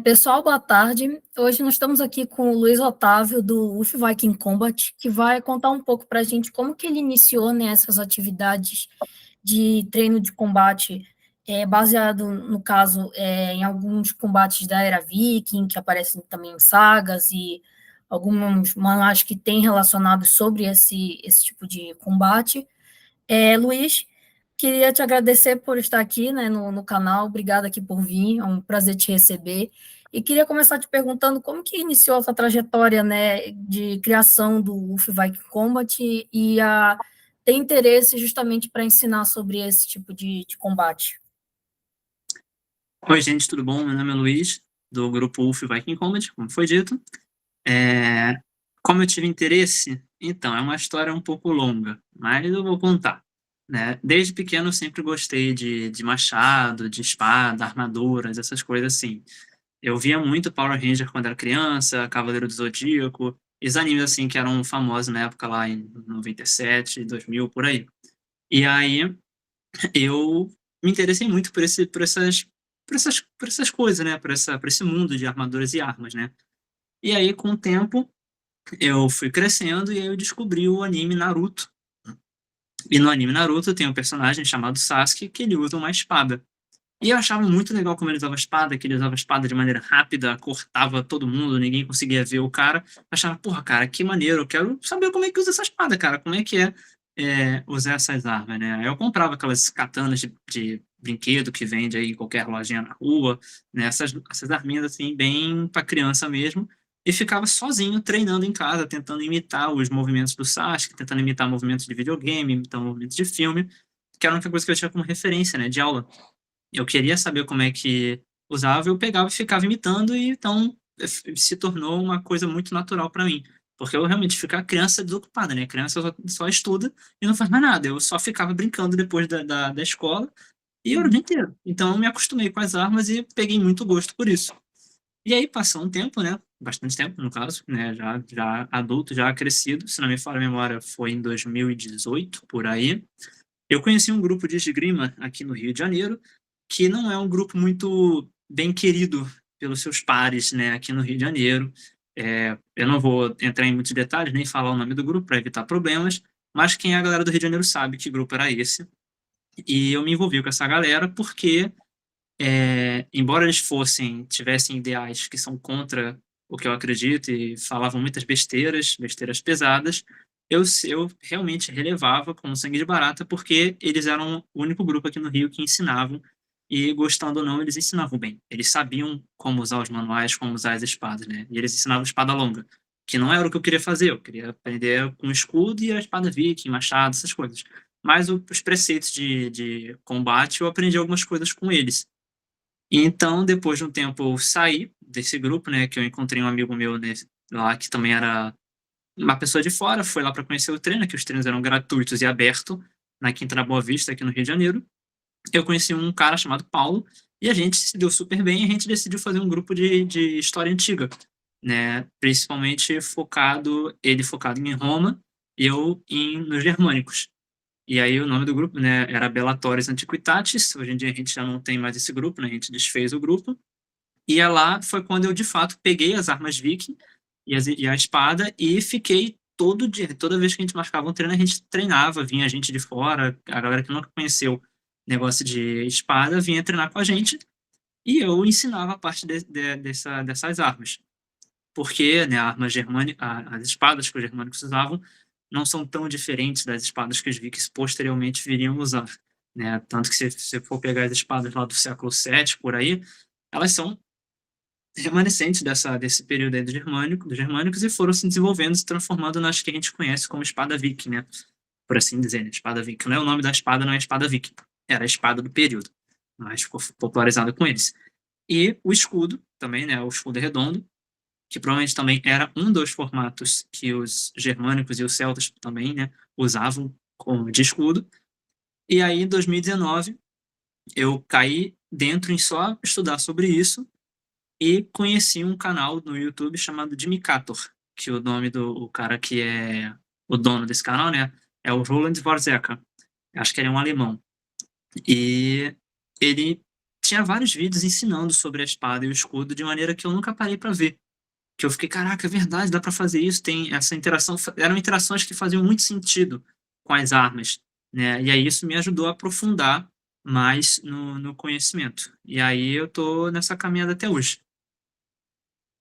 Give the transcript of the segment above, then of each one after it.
Pessoal, boa tarde. Hoje nós estamos aqui com o Luiz Otávio, do UF Viking Combat, que vai contar um pouco para a gente como que ele iniciou nessas atividades de treino de combate, baseado, no caso, em alguns combates da era Viking, que aparecem também em sagas, e alguns manuais que têm relacionados sobre esse tipo de combate. Luiz, queria te agradecer por estar aqui, né, no canal, obrigada aqui por vir, é um prazer te receber, e queria começar te perguntando como que iniciou essa trajetória, né, de criação do UF Viking Combat e a ter interesse justamente para ensinar sobre esse tipo de combate. Oi, gente, tudo bom? Meu nome é Luiz, do grupo UF Viking Combat, como foi dito. É, Como eu tive interesse? Então, é uma história um pouco longa, mas eu vou contar. Né? Desde pequeno eu sempre gostei de machado, de espada, armaduras, essas coisas assim. Eu via muito Power Ranger quando era criança, Cavaleiro do Zodíaco, e os animes assim que eram famosos na época lá em 97, 2000, por aí. E aí eu me interessei muito por essas coisas, né? Por esse mundo de armaduras e armas, né? E aí, com o tempo, eu fui crescendo e aí eu descobri o anime Naruto. E no anime Naruto tem um personagem chamado Sasuke que ele usa uma espada. E eu achava muito legal como ele usava a espada, que ele usava a espada de maneira rápida, cortava todo mundo, ninguém conseguia ver o cara. Eu achava, porra, cara, que maneiro, eu quero saber como é que usa essa espada, cara, como é que usar essas armas, né? Aí eu comprava aquelas katanas de brinquedo que vende aí em qualquer lojinha na rua, né? Essas arminhas assim, bem pra criança mesmo. E ficava sozinho treinando em casa, tentando imitar os movimentos do Sasuke, tentando imitar movimentos de videogame, imitar movimentos de filme, que era a única coisa que eu tinha como referência, né, de aula. Eu queria saber como é que usava, eu pegava e ficava imitando, e então se tornou uma coisa muito natural para mim. Porque eu realmente ficava criança desocupada, né? Criança só estuda e não faz mais nada. Eu só ficava brincando depois da escola e eu era o dia inteiro. Então eu me acostumei com as armas e peguei muito gosto por isso. E aí passou um tempo, né? Bastante tempo, no caso, né? Já adulto, já crescido. Se não me falha a memória, foi em 2018, por aí. Eu conheci um grupo de esgrima aqui no Rio de Janeiro, que não é um grupo muito bem querido pelos seus pares, né, aqui no Rio de Janeiro. Eu não vou entrar em muitos detalhes, nem falar o nome do grupo para evitar problemas, mas quem é a galera do Rio de Janeiro sabe que grupo era esse. E eu me envolvi com essa galera porque, embora eles tivessem ideais que são contra o que eu acredito e falavam muitas besteiras, besteiras pesadas, eu realmente relevava como sangue de barata porque eles eram o único grupo aqui no Rio que ensinavam e, gostando ou não, eles ensinavam bem. Eles sabiam como usar os manuais, como usar as espadas, né? E eles ensinavam espada longa, que não era o que eu queria fazer. Eu queria aprender com escudo e a espada viking, machado, essas coisas. Mas os preceitos de combate, eu aprendi algumas coisas com eles. E então, depois de um tempo, eu saí desse grupo, né? Que eu encontrei um amigo meu, né, lá, que também era uma pessoa de fora, foi lá para conhecer o treino, que os treinos eram gratuitos e abertos, na Quinta da Boa Vista, aqui no Rio de Janeiro. Eu conheci um cara chamado Paulo, e a gente se deu super bem, e a gente decidiu fazer um grupo de história antiga, né? Principalmente ele focado em Roma, e eu nos germânicos. E aí o nome do grupo, né, era Bellatorius Antiquitatis. Hoje em dia a gente já não tem mais esse grupo, né? A gente desfez o grupo. E lá foi quando eu, de fato, peguei as armas viking e a espada e fiquei todo dia, toda vez que a gente marcava um treino, a gente treinava, vinha gente de fora, a galera que nunca conheceu negócio de espada vinha treinar com a gente e eu ensinava a parte dessas armas. Porque, né, a arma germânica, as espadas que os germânicos usavam não são tão diferentes das espadas que os vikings posteriormente viriam usar, né? Tanto que se você for pegar as espadas lá do século VII, por aí, elas são remanescentes desse período aí dos germânicos e foram se desenvolvendo, se transformando nas que a gente conhece como espada viking, né? Por assim dizer, né? Espada viking. Não é o nome da espada, não é espada viking. Era a espada do período, mas ficou popularizada com eles. E o escudo também, né? O escudo redondo, que provavelmente também era um dos formatos que os germânicos e os celtas também, né, usavam como de escudo. E aí, em 2019, eu caí dentro em só estudar sobre isso e conheci um canal no YouTube chamado Jimmy Cator, que o nome do o cara que é o dono desse canal, né, é o Roland Warzecha. Acho que ele é um alemão. E ele tinha vários vídeos ensinando sobre a espada e o escudo de maneira que eu nunca parei para ver. Que eu fiquei, caraca, é verdade, dá para fazer isso, tem essa interação, eram interações que faziam muito sentido com as armas, né? E aí isso me ajudou a aprofundar mais no conhecimento. E aí eu tô nessa caminhada até hoje.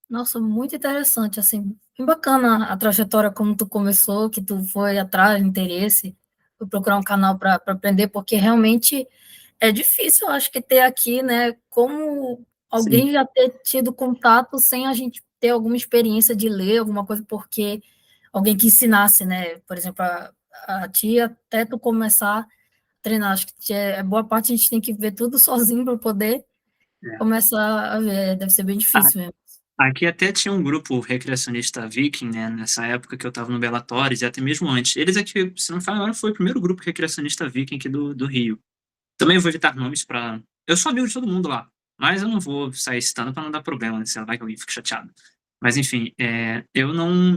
Nossa, muito interessante, assim, bem bacana a trajetória como tu começou, que tu foi atrás, interesse, foi procurar um canal para aprender, porque realmente é difícil, eu acho que ter aqui, né, como Sim. alguém já ter tido contato sem a gente ter alguma experiência de ler alguma coisa, porque alguém que ensinasse, né, por exemplo, a ti até tu começar a treinar, acho que boa parte a gente tem que ver tudo sozinho para poder É. começar a ver, deve ser bem difícil mesmo. Aqui até tinha um grupo recreacionista viking, né, nessa época que eu estava no Bellatórios, e até mesmo antes. Eles aqui, se não me falha, foi o primeiro grupo recreacionista viking aqui do Rio. Também vou evitar nomes para. Eu sou amigo de todo mundo lá, mas eu não vou sair citando para não dar problema, né, se vai que alguém fique chateado. Mas enfim, eu não.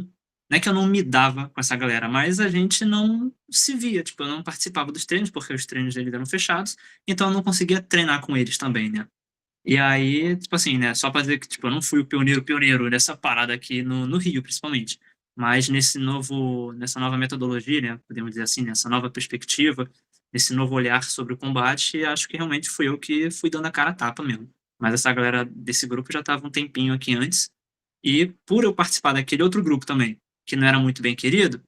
Não é que eu não me dava com essa galera, mas a gente não se via. Tipo, eu não participava dos treinos, porque os treinos deles eram fechados, então eu não conseguia treinar com eles também, né? E aí, tipo assim, né, só pra dizer que, tipo, eu não fui o pioneiro nessa parada aqui no Rio, principalmente. Mas nessa nova metodologia, né, podemos dizer assim, nessa nova perspectiva, nesse novo olhar sobre o combate, acho que realmente fui eu que fui dando a cara a tapa mesmo. Mas essa galera desse grupo já tava um tempinho aqui antes, e por eu participar daquele outro grupo também, que não era muito bem querido,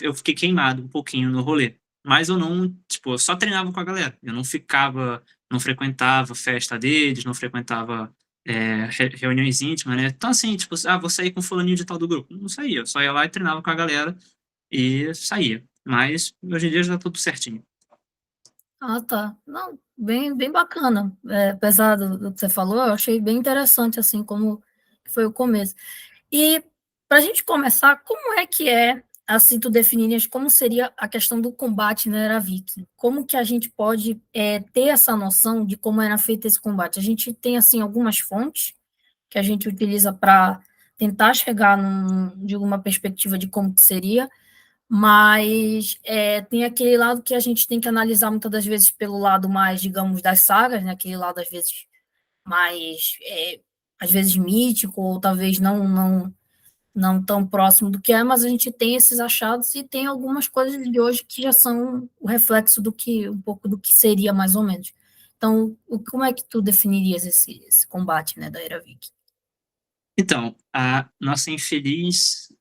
eu fiquei queimado um pouquinho no rolê. Mas eu não, tipo, eu só treinava com a galera. Eu não ficava, não frequentava festa deles, não frequentava reuniões íntimas, né? Então, assim, tipo, vou sair com fulaninho de tal do grupo. Não saía, eu só ia lá e treinava com a galera e saía. Mas hoje em dia já tá tudo certinho. Ah, tá. Não, bem bacana. Apesar do que você falou, eu achei bem interessante, assim, como foi o começo. E, para a gente começar, como assim, tu definirias como seria a questão do combate na Era Viking? Como que a gente pode ter essa noção de como era feito esse combate? A gente tem, assim, algumas fontes que a gente utiliza para tentar chegar de uma perspectiva de como que seria, mas tem aquele lado que a gente tem que analisar muitas das vezes pelo lado mais, digamos, das sagas, né? Aquele lado às vezes mais, às vezes mítico, ou talvez não tão próximo do que é, mas a gente tem esses achados e tem algumas coisas de hoje que já são o reflexo um pouco do que seria mais ou menos. Então, como é que tu definirias esse combate, né, da Era Viking? Então, a nossa infeliz,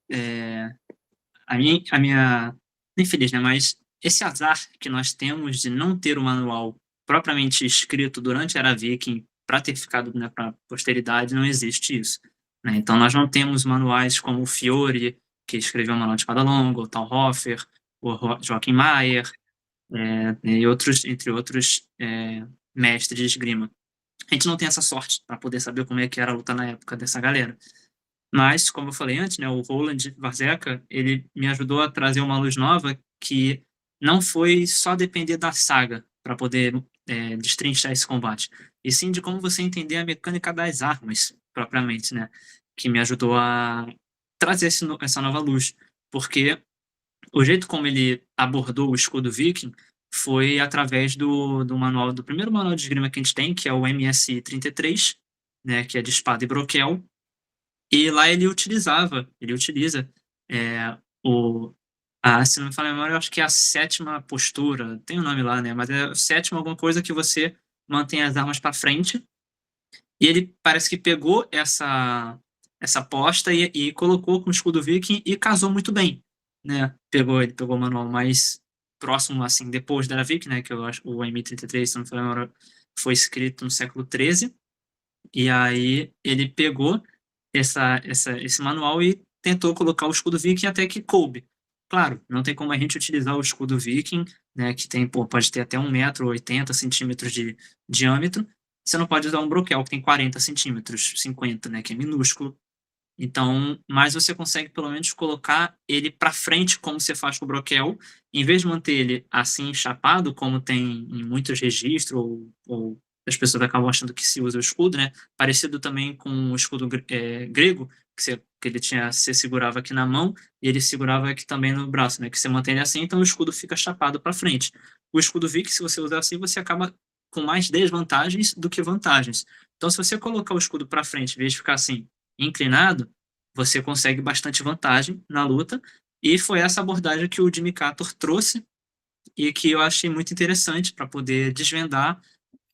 a minha, infeliz, né? Mas esse azar que nós temos de não ter o manual propriamente escrito durante a Era Viking para ter ficado, né, para a posteridade, não existe isso, né? Então nós não temos manuais como o Fiore, que escreveu o Manual de Espada Longa, o Talhofer, o Joachim Mayer, e outros, entre outros mestres de esgrima. A gente não tem essa sorte para poder saber como é que era a luta na época dessa galera. Mas, como eu falei antes, né, o Roland Varzeka, ele me ajudou a trazer uma luz nova que não foi só depender da saga para poder destrinchar esse combate, e sim de como você entender a mecânica das armas, propriamente, né, que me ajudou a trazer essa nova luz, porque o jeito como ele abordou o escudo viking foi através do manual, do primeiro manual de esgrima que a gente tem, que é o MS 33, né, que é de espada e broquel, e lá ele utiliza o, se não me falha a memória, eu acho que é a sétima postura, tem um nome lá, né? Mas é a sétima alguma coisa que você mantém as armas para frente. E ele parece que pegou essa aposta e colocou com o escudo viking e casou muito bem, né? Ele pegou o manual mais próximo, assim, depois da Era Viking, né? Que eu acho o M33, se não me falha a memória, foi escrito no século XIII. E aí ele pegou esse manual e tentou colocar o escudo viking até que coube. Claro, não tem como a gente utilizar o escudo viking, né, que tem, pode ter até 1,80 m de diâmetro. Você não pode usar um broquel que tem 40 centímetros, 50, né, que é minúsculo. Então, mas você consegue pelo menos colocar ele para frente, como você faz com o broquel, em vez de manter ele assim chapado, como tem em muitos registros, ou as pessoas acabam achando que se usa o escudo, né? Parecido também com o escudo grego, que ele tinha, você segurava aqui na mão e ele segurava aqui também no braço, né? Que você mantém ele assim, então o escudo fica chapado para frente. O escudo Vic, se você usar assim, você acaba com mais desvantagens do que vantagens. Então, se você colocar o escudo para frente, em vez de ficar assim, inclinado, você consegue bastante vantagem na luta. E foi essa abordagem que o Jimmy Carter trouxe e que eu achei muito interessante para poder desvendar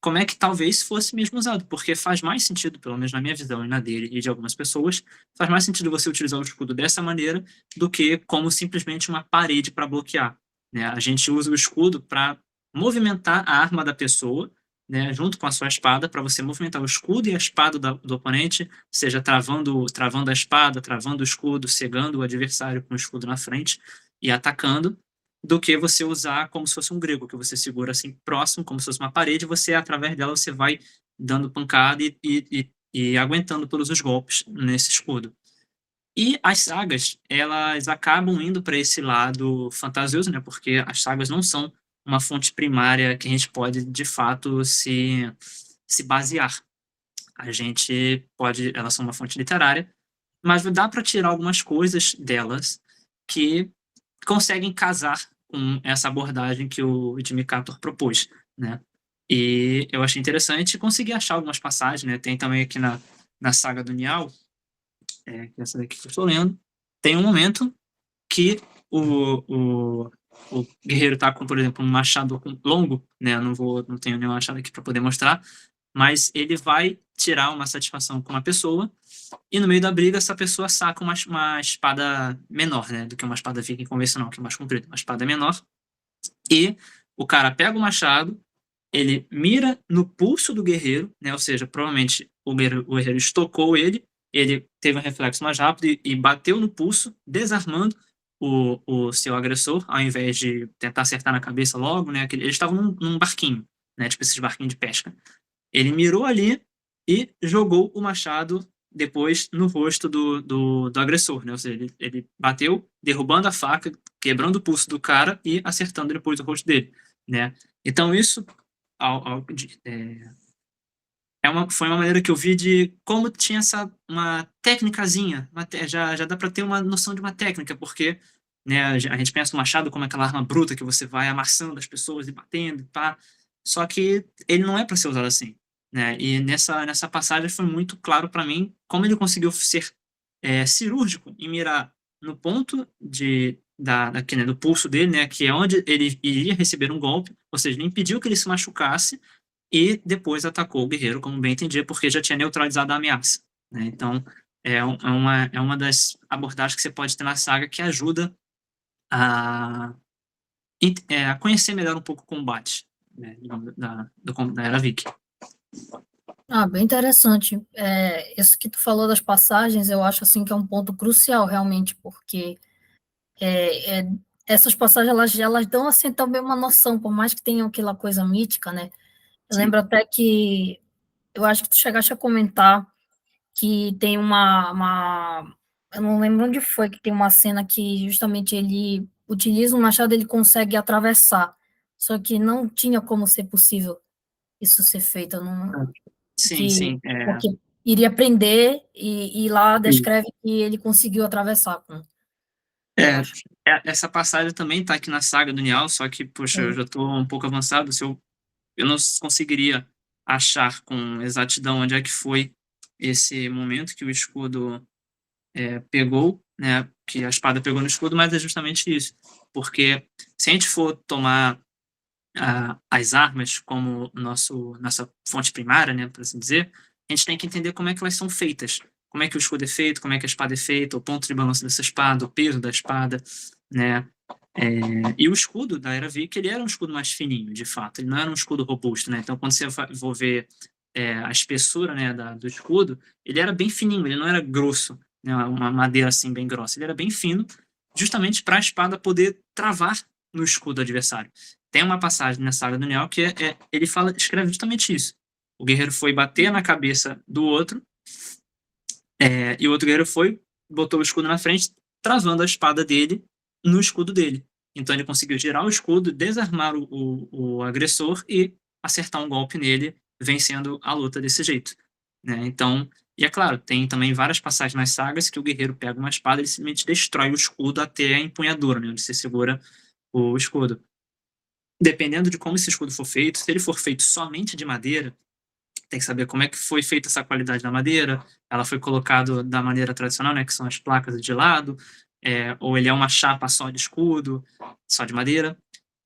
como é que talvez fosse mesmo usado, porque faz mais sentido, pelo menos na minha visão e na dele e de algumas pessoas, faz mais sentido você utilizar o escudo dessa maneira do que como simplesmente uma parede para bloquear, né? A gente usa o escudo para movimentar a arma da pessoa, né, junto com a sua espada, para você movimentar o escudo e a espada do oponente, seja travando a espada, travando o escudo, cegando o adversário com o escudo na frente e atacando, do que você usar como se fosse um grego, que você segura assim próximo, como se fosse uma parede, e você, através dela, você vai dando pancada e aguentando todos os golpes nesse escudo. E as sagas, elas acabam indo para esse lado fantasioso, né? Porque as sagas não são uma fonte primária que a gente pode, de fato, se basear. A gente pode, elas são uma fonte literária, mas dá para tirar algumas coisas delas que conseguem casar com essa abordagem que o Jimmy Carter propôs, né? E eu achei interessante consegui achar algumas passagens, né? Tem também aqui na saga do Nial, que é essa daqui que eu estou lendo, tem um momento que o guerreiro está com, por exemplo, um machado longo, né? Eu não tenho nenhum machado aqui para poder mostrar, mas ele vai tirar uma satisfação com uma pessoa e no meio da briga essa pessoa saca uma espada menor, né? Do que uma espada viking convencional, que é mais comprida, uma espada menor. E o cara pega o machado, ele mira no pulso do guerreiro, né? Ou seja, provavelmente o guerreiro estocou ele teve um reflexo mais rápido e bateu no pulso, desarmando o seu agressor, ao invés de tentar acertar na cabeça logo, né? Eles estavam num barquinho, né? Tipo esses barquinhos de pesca. Ele mirou ali e jogou o machado depois no rosto do agressor, né? Ou seja, ele bateu, derrubando a faca, quebrando o pulso do cara e acertando depois o rosto dele, né? Então isso foi uma maneira que eu vi de como tinha uma técnicazinha, já dá para ter uma noção de uma técnica, porque, né, a gente pensa no machado como aquela arma bruta que você vai amassando as pessoas e batendo, pá, só que ele não é para ser usado assim, né? E nessa passagem foi muito claro para mim como ele conseguiu ser cirúrgico e mirar no ponto né, do pulso dele, né, que é onde ele iria receber um golpe, ou seja, ele impediu que ele se machucasse e depois atacou o guerreiro, como bem entendi, porque já tinha neutralizado a ameaça, né? Então, é uma das abordagens que você pode ter na saga que ajuda a, a conhecer melhor um pouco o combate, né, da Era Viking. Ah, bem interessante. Isso que tu falou das passagens, eu acho assim que é um ponto crucial realmente, porque essas passagens elas dão assim também uma noção, por mais que tenham aquela coisa mítica, né? Eu Sim. lembro até que eu acho que tu chegaste a comentar que tem eu não lembro onde foi, que tem uma cena que justamente ele utiliza o machado, ele consegue atravessar, só que não tinha como ser possível isso ser feito, eu não, Sim, sim. porque iria prender e lá descreve que ele conseguiu atravessar com, eu É, acho. essa passagem também está aqui na saga do Nial, só que, poxa, eu já estou um pouco avançado, se eu não conseguiria achar com exatidão onde é que foi esse momento que o escudo pegou, né, que a espada pegou no escudo, mas é justamente isso, porque se a gente for tomar as armas como nossa fonte primária, né, por assim dizer, a gente tem que entender como é que elas são feitas, como é que o escudo é feito, como é que a espada é feita, o ponto de balanço dessa espada, o peso da espada, né, e o escudo da Era Viking, ele era um escudo mais fininho, de fato, ele não era um escudo robusto, né, então quando você for ver a espessura, né, do escudo, ele era bem fininho, ele não era grosso, né, uma madeira assim bem grossa, ele era bem fino, justamente para a espada poder travar no escudo do adversário. Tem uma passagem na saga do Nial que ele escreve justamente isso. O guerreiro foi bater na cabeça do outro, e o outro guerreiro botou o escudo na frente, travando a espada dele no escudo dele. Então ele conseguiu girar o escudo, desarmar o agressor e acertar um golpe nele, vencendo a luta desse jeito, né? Então, e é claro, tem também várias passagens nas sagas que o guerreiro pega uma espada e simplesmente destrói o escudo até a empunhadura, né, onde se segura o escudo. dependendo de como esse escudo for feito, se ele for feito somente de madeira, tem que saber como é que foi feita essa qualidade da madeira, ela foi colocado da maneira tradicional, né, que são as placas de lado, ou ele é uma chapa só de escudo, só de madeira.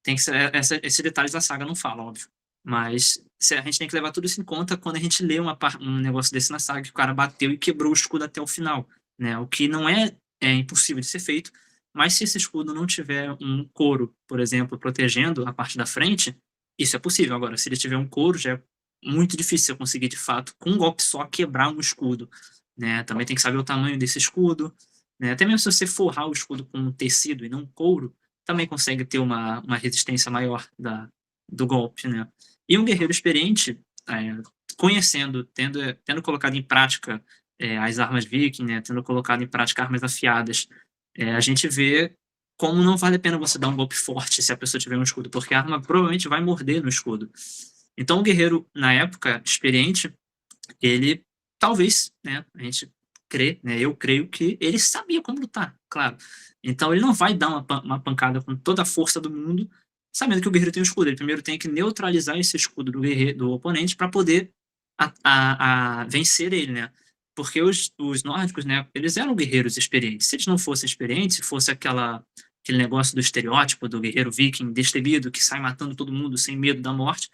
Tem que ser, esses detalhes da saga não falam, óbvio. Mas a gente tem que levar tudo isso em conta quando a gente lê um negócio desse na saga, que o cara bateu e quebrou o escudo até o final, né? O que não é impossível de ser feito, mas se esse escudo não tiver um couro, por exemplo, protegendo a parte da frente, isso é possível. Agora, se ele tiver um couro, já é muito difícil eu conseguir, de fato, com um golpe só, quebrar um escudo, né? Também tem que saber o tamanho desse escudo, né? Até mesmo se você forrar o escudo com um tecido e não couro, também consegue ter uma resistência maior do golpe, né? E um guerreiro experiente, conhecendo, tendo colocado em prática as armas viking, né? Tendo colocado em prática armas afiadas, a gente vê como não vale a pena você dar um golpe forte se a pessoa tiver um escudo, porque a arma provavelmente vai morder no escudo. Então, o guerreiro, na época, experiente, ele talvez, né, a gente crê, né, eu creio que ele sabia como lutar, claro. Então, ele não vai dar uma pancada com toda a força do mundo, sabendo que o guerreiro tem um escudo. Ele primeiro tem que neutralizar esse escudo do oponente para poder vencer ele, né? Porque os nórdicos, né, eles eram guerreiros experientes. Se eles não fossem experientes, se fosse aquele negócio do estereótipo do guerreiro viking destemido que sai matando todo mundo sem medo da morte,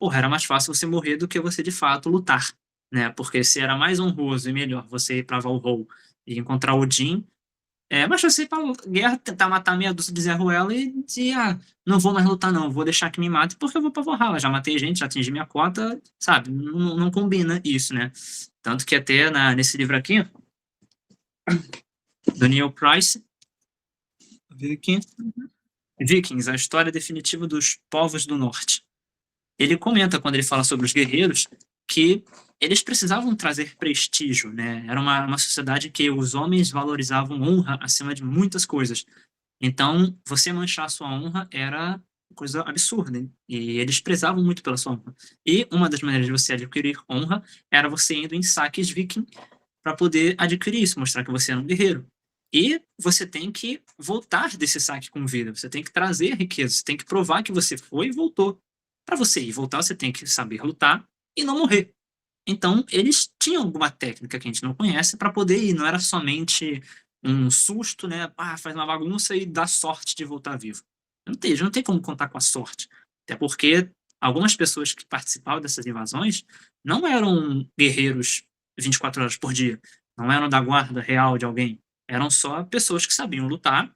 porra, era mais fácil você morrer do que você de fato lutar, né? Porque se era mais honroso e melhor você ir para Valhall e encontrar Odin, mas você ir pra guerra, tentar matar meia dúzia de Zé Ruela e dizer, não vou mais lutar não, vou deixar que me mate porque eu vou pra Valhalla, já matei gente, já atingi minha cota, sabe? Não combina isso, né? Tanto que até nesse livro aqui, do Neil Price, vou ver aqui, Vikings, a história definitiva dos povos do norte. Ele comenta, quando ele fala sobre os guerreiros, que eles precisavam trazer prestígio, né? Era uma sociedade que os homens valorizavam honra acima de muitas coisas. Então, você manchar a sua honra era coisa absurda, hein? E eles prezavam muito pela sua honra. E uma das maneiras de você adquirir honra era você indo em saques viking para poder adquirir isso, mostrar que você era um guerreiro. E você tem que voltar desse saque com vida, você tem que trazer riqueza, você tem que provar que você foi e voltou. Para você ir e voltar, você tem que saber lutar e não morrer. Então, eles tinham alguma técnica que a gente não conhece para poder ir, não era somente um susto, né? Faz uma bagunça e dá sorte de voltar vivo. Não tem como contar com a sorte. Até porque algumas pessoas que participavam dessas invasões não eram guerreiros 24 horas por dia, não eram da guarda real de alguém, eram só pessoas que sabiam lutar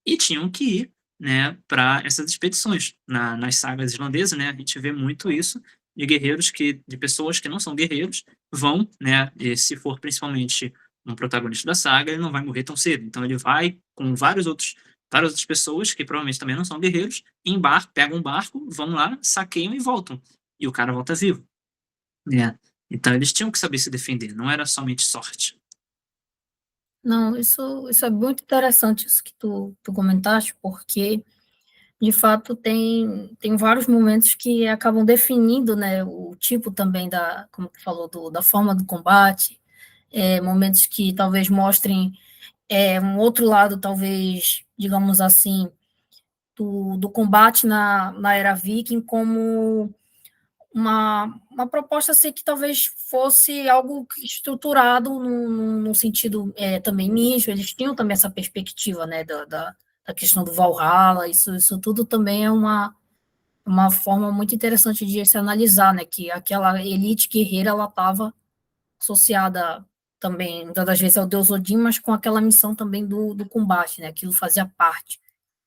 e tinham que ir, né, para essas expedições. Nas sagas islandesas, né, a gente vê muito isso de pessoas que não são guerreiros vão, né, e se for principalmente um protagonista da saga, ele não vai morrer tão cedo. Então ele vai com várias outras pessoas que provavelmente também não são guerreiros, pegam um barco, vão lá, saqueiam e voltam. E o cara volta vivo, né? Então eles tinham que saber se defender, não era somente sorte. Não, isso é muito interessante isso que tu comentaste, porque de fato tem vários momentos que acabam definindo, né, o tipo também como tu falou, da forma do combate, momentos que talvez mostrem um outro lado, talvez, digamos assim, do combate na era viking como uma proposta assim, que talvez fosse algo estruturado no sentido também nicho, eles tinham também essa perspectiva, né, da questão do Valhalla, isso tudo também é uma forma muito interessante de se analisar, né, que aquela elite guerreira, ela estava associada também, muitas das vezes, ao deus Odin, mas com aquela missão também do combate, né, aquilo fazia parte,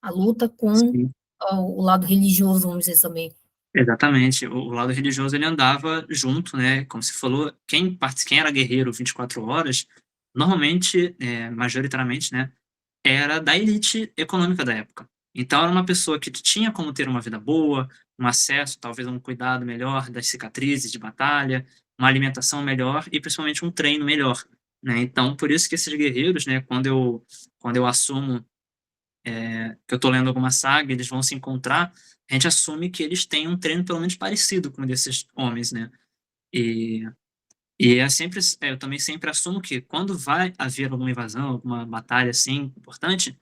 a luta com Sim. o lado religioso, vamos dizer também. Exatamente. O lado religioso ele andava junto, né? Como você falou, quem era guerreiro 24 horas, normalmente, majoritariamente, né, era da elite econômica da época. Então, era uma pessoa que tinha como ter uma vida boa, um acesso, talvez, a um cuidado melhor das cicatrizes de batalha, uma alimentação melhor e, principalmente, um treino melhor, né? Então, por isso que esses guerreiros, né, quando eu assumo que eu estou lendo alguma saga, eles vão se encontrar, a gente assume que eles têm um treino pelo menos parecido com o desses homens, né? E, eu também sempre assumo que quando vai haver alguma invasão, alguma batalha assim importante,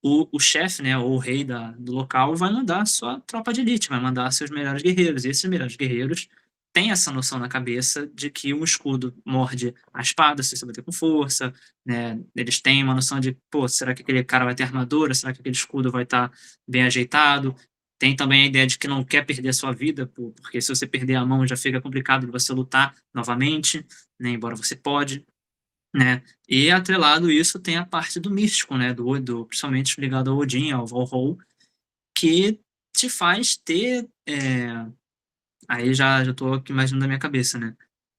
o chefe, né, ou o rei do local, vai mandar a sua tropa de elite, vai mandar seus melhores guerreiros. E esses melhores guerreiros têm essa noção na cabeça de que um escudo morde a espada se você bater com força, né? Eles têm uma noção de, pô, será que aquele cara vai ter armadura? Será que aquele escudo vai estar bem ajeitado? Tem também a ideia de que não quer perder a sua vida, porque se você perder a mão já fica complicado de você lutar novamente, né? Embora você pode, né? E atrelado isso tem a parte do místico, né? Principalmente ligado ao Odin, ao Valhalla, que te faz ter, aí já estou aqui imaginando na minha cabeça, né?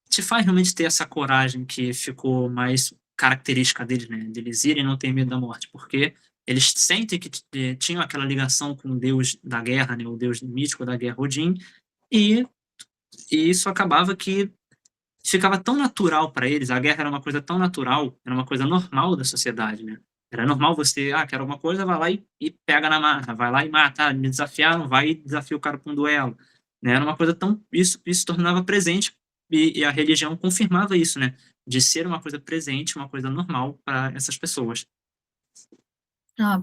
Te faz realmente ter essa coragem que ficou mais característica deles, né? Deles irem e não ter medo da morte, porque eles sentem que tinham aquela ligação com o deus da guerra, né? O deus mítico da guerra, Odin, e, e isso acabava que ficava tão natural para eles, a guerra era uma coisa tão natural, era uma coisa normal da sociedade, né? Era normal você, quer alguma coisa, vai lá e pega na marra, vai lá e mata, me desafiaram, vai e desafia o cara para um duelo, né? Era uma coisa tão, isso tornava presente e a religião confirmava isso, né? De ser uma coisa presente, uma coisa normal para essas pessoas.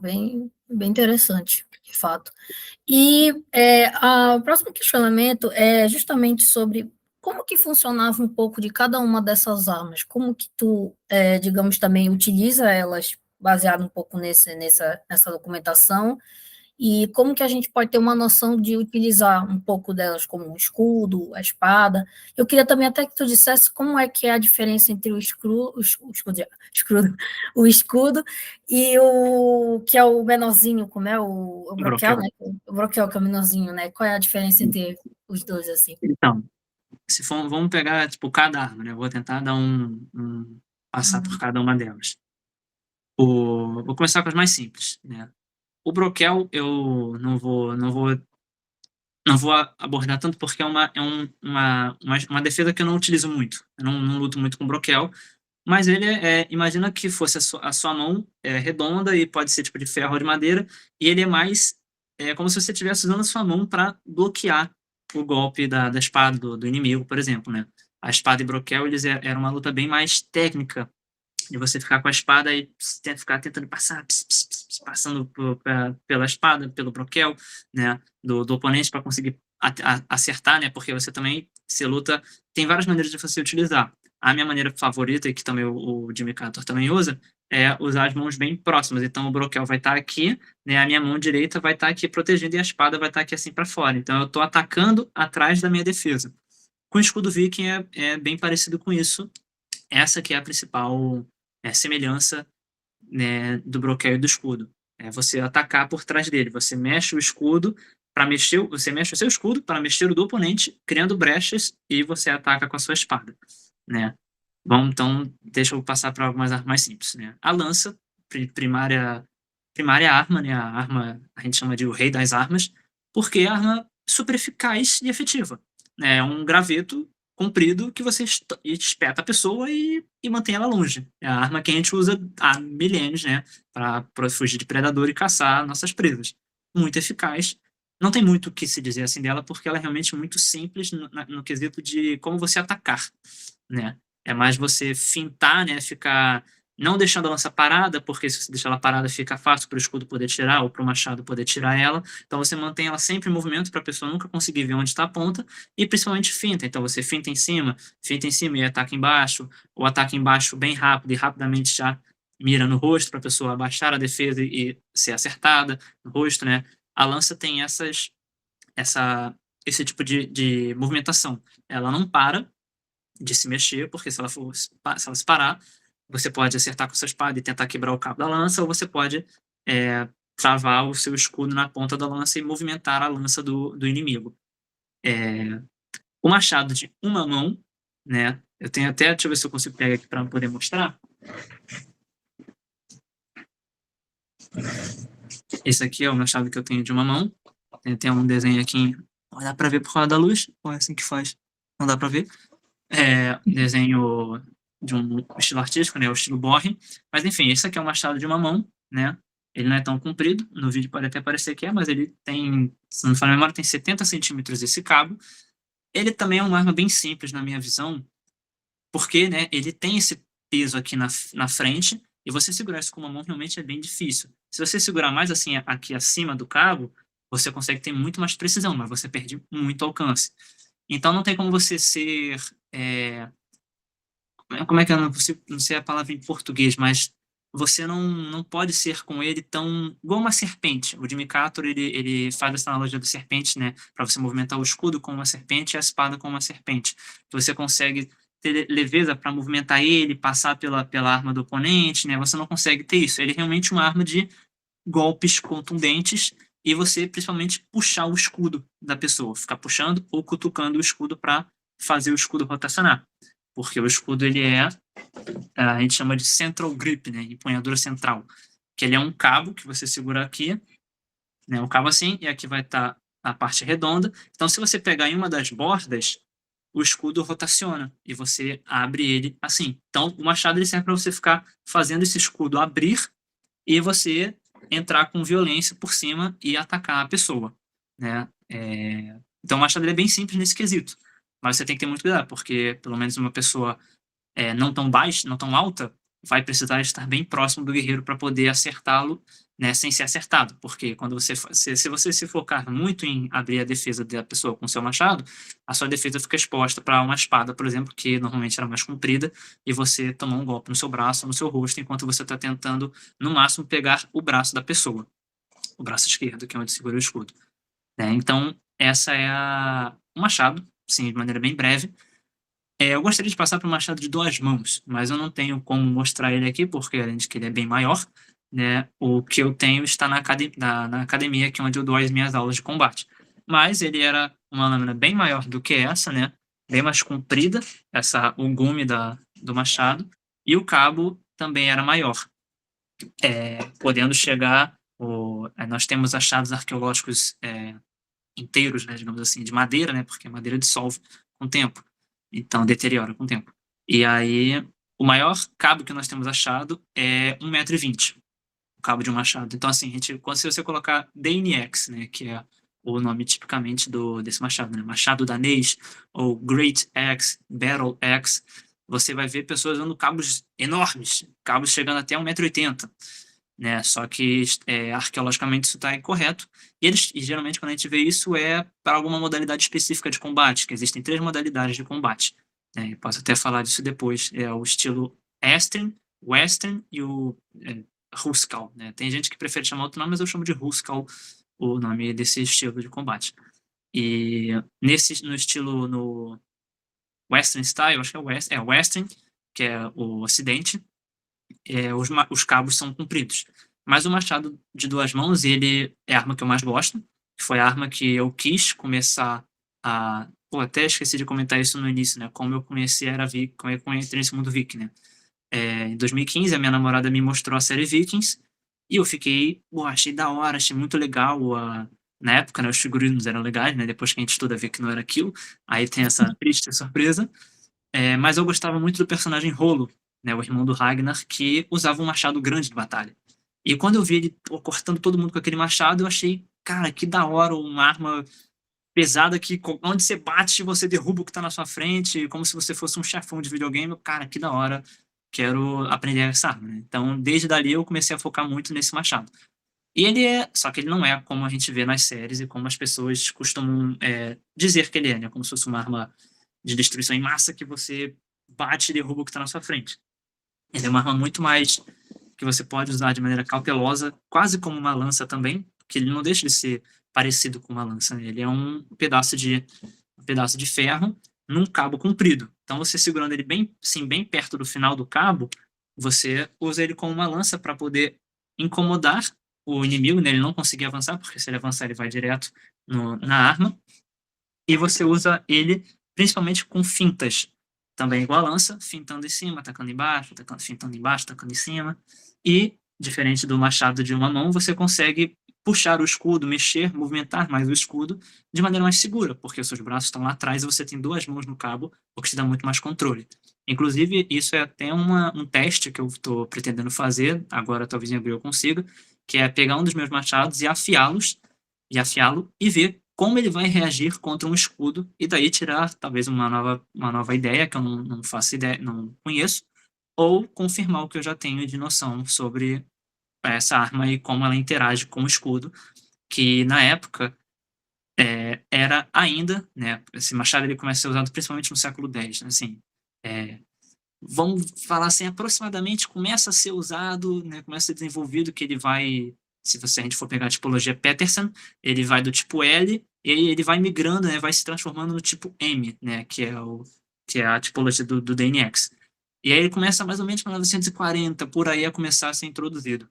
Bem, bem interessante, de fato. E o próximo questionamento é justamente sobre como que funcionava um pouco de cada uma dessas armas, como que tu, digamos, também utiliza elas baseado um pouco nessa documentação, e como que a gente pode ter uma noção de utilizar um pouco delas como um escudo, a espada. Eu queria também até que tu dissesse como é que é a diferença entre o escudo e o que é o menorzinho, como é o broquel, Broquel. né? O broquel que é o menorzinho, né? Qual é a diferença entre os dois, assim? Então, vamos pegar, tipo, cada arma, né? Eu vou tentar dar passar por cada uma delas. Vou começar com as mais simples, né? O broquel eu não vou abordar tanto porque uma defesa que eu não utilizo muito. Eu não luto muito com broquel, mas ele imagina que fosse a sua mão redonda e pode ser tipo de ferro ou de madeira, e ele é mais como se você estivesse usando a sua mão para bloquear o golpe da espada do inimigo, por exemplo, né? A espada e broquel, era uma luta bem mais técnica, de você ficar com a espada e ficar tentando passar, passando pela espada, pelo broquel, né, do oponente para conseguir acertar, né, porque você também, se luta, tem várias maneiras de você utilizar. A minha maneira favorita, e que também o Jimmy Carter também usa, é usar as mãos bem próximas. Então o broquel vai estar aqui, né, a minha mão direita vai estar aqui protegendo e a espada vai estar aqui assim para fora. Então eu estou atacando atrás da minha defesa. Com o escudo viking é bem parecido com isso. Essa que é a principal semelhança, né, do broquel e do escudo. É você atacar por trás dele. Você mexe o escudo você mexe o seu escudo para mexer o do oponente, criando brechas, e você ataca com a sua espada, né? Bom, então deixa eu passar para algumas armas mais simples, né? A lança, primária arma, né? A arma a gente chama de o rei das armas, porque é a arma super eficaz e efetiva. É um graveto comprido que você espeta a pessoa e mantém ela longe. É a arma que a gente usa há milênios, né? Para fugir de predador e caçar nossas presas. Muito eficaz. Não tem muito o que se dizer assim dela, porque ela é realmente muito simples no quesito de como você atacar, né? É mais você fintar, né? Ficar não deixando a lança parada, porque se você deixar ela parada fica fácil para o escudo poder tirar ou para o machado poder tirar ela. Então você mantém ela sempre em movimento para a pessoa nunca conseguir ver onde está a ponta, e principalmente finta. Então você finta em cima e ataca embaixo, ou ataca embaixo bem rápido e rapidamente já mira no rosto para a pessoa abaixar a defesa e ser acertada no rosto, né? A lança tem esse tipo de movimentação. Ela não para de se mexer, porque se ela se parar, você pode acertar com a sua espada e tentar quebrar o cabo da lança, ou você pode travar o seu escudo na ponta da lança e movimentar a lança do inimigo. O machado de uma mão, né? Eu tenho até, deixa eu ver se eu consigo pegar aqui para poder mostrar. Esse aqui é o machado que eu tenho de uma mão. Tem um desenho aqui, não dá para ver por causa da luz, ou é assim que faz? Não dá para ver. Desenho de um estilo artístico, né, o estilo Borre. Mas enfim, esse aqui é um machado de uma mão, né? Ele não é tão comprido, no vídeo pode até parecer que mas ele tem, se não me falha a memória, tem 70 centímetros esse cabo. Ele também é uma arma bem simples na minha visão, porque, né, ele tem esse peso aqui na frente, e você segurar isso com uma mão realmente é bem difícil. Se você segurar mais assim aqui acima do cabo, você consegue ter muito mais precisão, mas você perde muito alcance. Então não tem como você ser, como é que eu não sei a palavra em português, mas você não pode ser com ele tão igual uma serpente. O Jimmy Carter, ele faz essa analogia da serpente, né, para você movimentar o escudo como uma serpente e a espada como uma serpente. Você consegue ter leveza para movimentar ele, passar pela arma do oponente, né? Você não consegue ter isso. Ele é realmente uma arma de golpes contundentes e você principalmente puxar o escudo da pessoa, ficar puxando ou cutucando o escudo para fazer o escudo rotacionar. Porque o escudo, ele a gente chama de central grip, né, empunhadura central, que ele é um cabo que você segura aqui, né, um cabo assim, e aqui vai estar a parte redonda. Então, se você pegar em uma das bordas, o escudo rotaciona e você abre ele assim. Então, o machado ele serve para você ficar fazendo esse escudo abrir e você entrar com violência por cima e atacar a pessoa, né? Então, o machado ele é bem simples nesse quesito, mas você tem que ter muito cuidado, porque pelo menos uma pessoa não tão baixa, não tão alta, vai precisar estar bem próximo do guerreiro para poder acertá-lo, né, sem ser acertado, porque quando se você se focar muito em abrir a defesa da pessoa com seu machado, a sua defesa fica exposta para uma espada, por exemplo, que normalmente era mais comprida, e você tomou um golpe no seu braço, no seu rosto, enquanto você está tentando, no máximo, pegar o braço da pessoa, o braço esquerdo, que é onde segura o escudo. Né? Então, essa é o machado, sim, de maneira bem breve. Eu gostaria de passar para o machado de 2 mãos, mas eu não tenho como mostrar ele aqui, porque além de que ele é bem maior, né, o que eu tenho está na academia, que é onde eu dou as minhas aulas de combate. Mas ele era uma lâmina bem maior do que essa, né, bem mais comprida, o gume do machado, e o cabo também era maior, podendo chegar... nós temos achados arqueológicos inteiros, né, digamos assim, de madeira, né, porque a madeira dissolve com o tempo. Então, deteriora com o tempo. E aí, o maior cabo que nós temos achado é 1,20 m, o cabo de um machado. Então, assim, se você colocar DNX, né, que é o nome tipicamente desse machado, né, machado danês, ou Great Axe, Battle Axe, você vai ver pessoas usando cabos enormes, cabos chegando até 1,80 m, né? Só que arqueologicamente isso está incorreto. E geralmente quando a gente vê isso é para alguma modalidade específica de combate, que existem 3 modalidades de combate. Né? Eu posso até falar disso depois. É o estilo Eastern, Western e o Huskarl. Né? Tem gente que prefere chamar outro nome, mas eu chamo de Huskarl o nome desse estilo de combate. E no Western Style, acho que é Western, que é o Ocidente, os cabos são compridos. Mas o machado de 2 mãos, ele é a arma que eu mais gosto, que foi a arma que eu quis começar a... até esqueci de comentar isso no início, né? Como eu conheci como eu entrei nesse mundo viking, né? Em 2015, a minha namorada me mostrou a série Vikings, e eu fiquei, achei da hora, achei muito legal. Na época, né, os figurinos eram legais, né? Depois que a gente estuda, vê que não era aquilo. Aí tem essa triste surpresa. Mas eu gostava muito do personagem Rolo, né, o irmão do Ragnar, que usava um machado grande de batalha. E quando eu vi ele cortando todo mundo com aquele machado, eu achei, cara, que da hora, uma arma pesada que onde você bate, você derruba o que tá na sua frente, como se você fosse um chefão de videogame. Cara, que da hora, quero aprender essa arma, né? Então, desde dali eu comecei a focar muito nesse machado. E só que ele não é como a gente vê nas séries e como as pessoas costumam dizer que ele é, né? Como se fosse uma arma de destruição em massa que você bate e derruba o que está na sua frente. Ele é uma arma muito mais que você pode usar de maneira cautelosa, quase como uma lança também, que ele não deixa de ser parecido com uma lança. Ele é um pedaço de ferro num cabo comprido. Então, você segurando ele bem perto do final do cabo, você usa ele como uma lança para poder incomodar o inimigo, né? Ele não conseguir avançar, porque se ele avançar, ele vai direto na arma. E você usa ele principalmente com fintas, também igual a lança, fintando em cima, atacando embaixo, fintando embaixo, atacando em cima. E, diferente do machado de uma mão, você consegue puxar o escudo, mexer, movimentar mais o escudo de maneira mais segura, porque os seus braços estão lá atrás e você tem 2 mãos no cabo, o que te dá muito mais controle. Inclusive, isso é até um teste que eu estou pretendendo fazer, agora talvez em abril eu consiga, que é pegar um dos meus machados e afiá-lo e ver como ele vai reagir contra um escudo, e daí tirar talvez uma nova ideia que eu não faço ideia, não conheço, ou confirmar o que eu já tenho de noção sobre essa arma e como ela interage com o escudo, que na época era ainda, né, esse machado ele começa a ser usado principalmente no século X, né, assim, vamos falar assim, aproximadamente começa a ser usado, né, começa a ser desenvolvido que ele vai, se a gente for pegar a tipologia Peterson, ele vai do tipo L e aí ele vai migrando, né, vai se transformando no tipo M, né, que é a tipologia do DNX. E aí ele começa mais ou menos em 1940, por aí a começar a ser introduzido,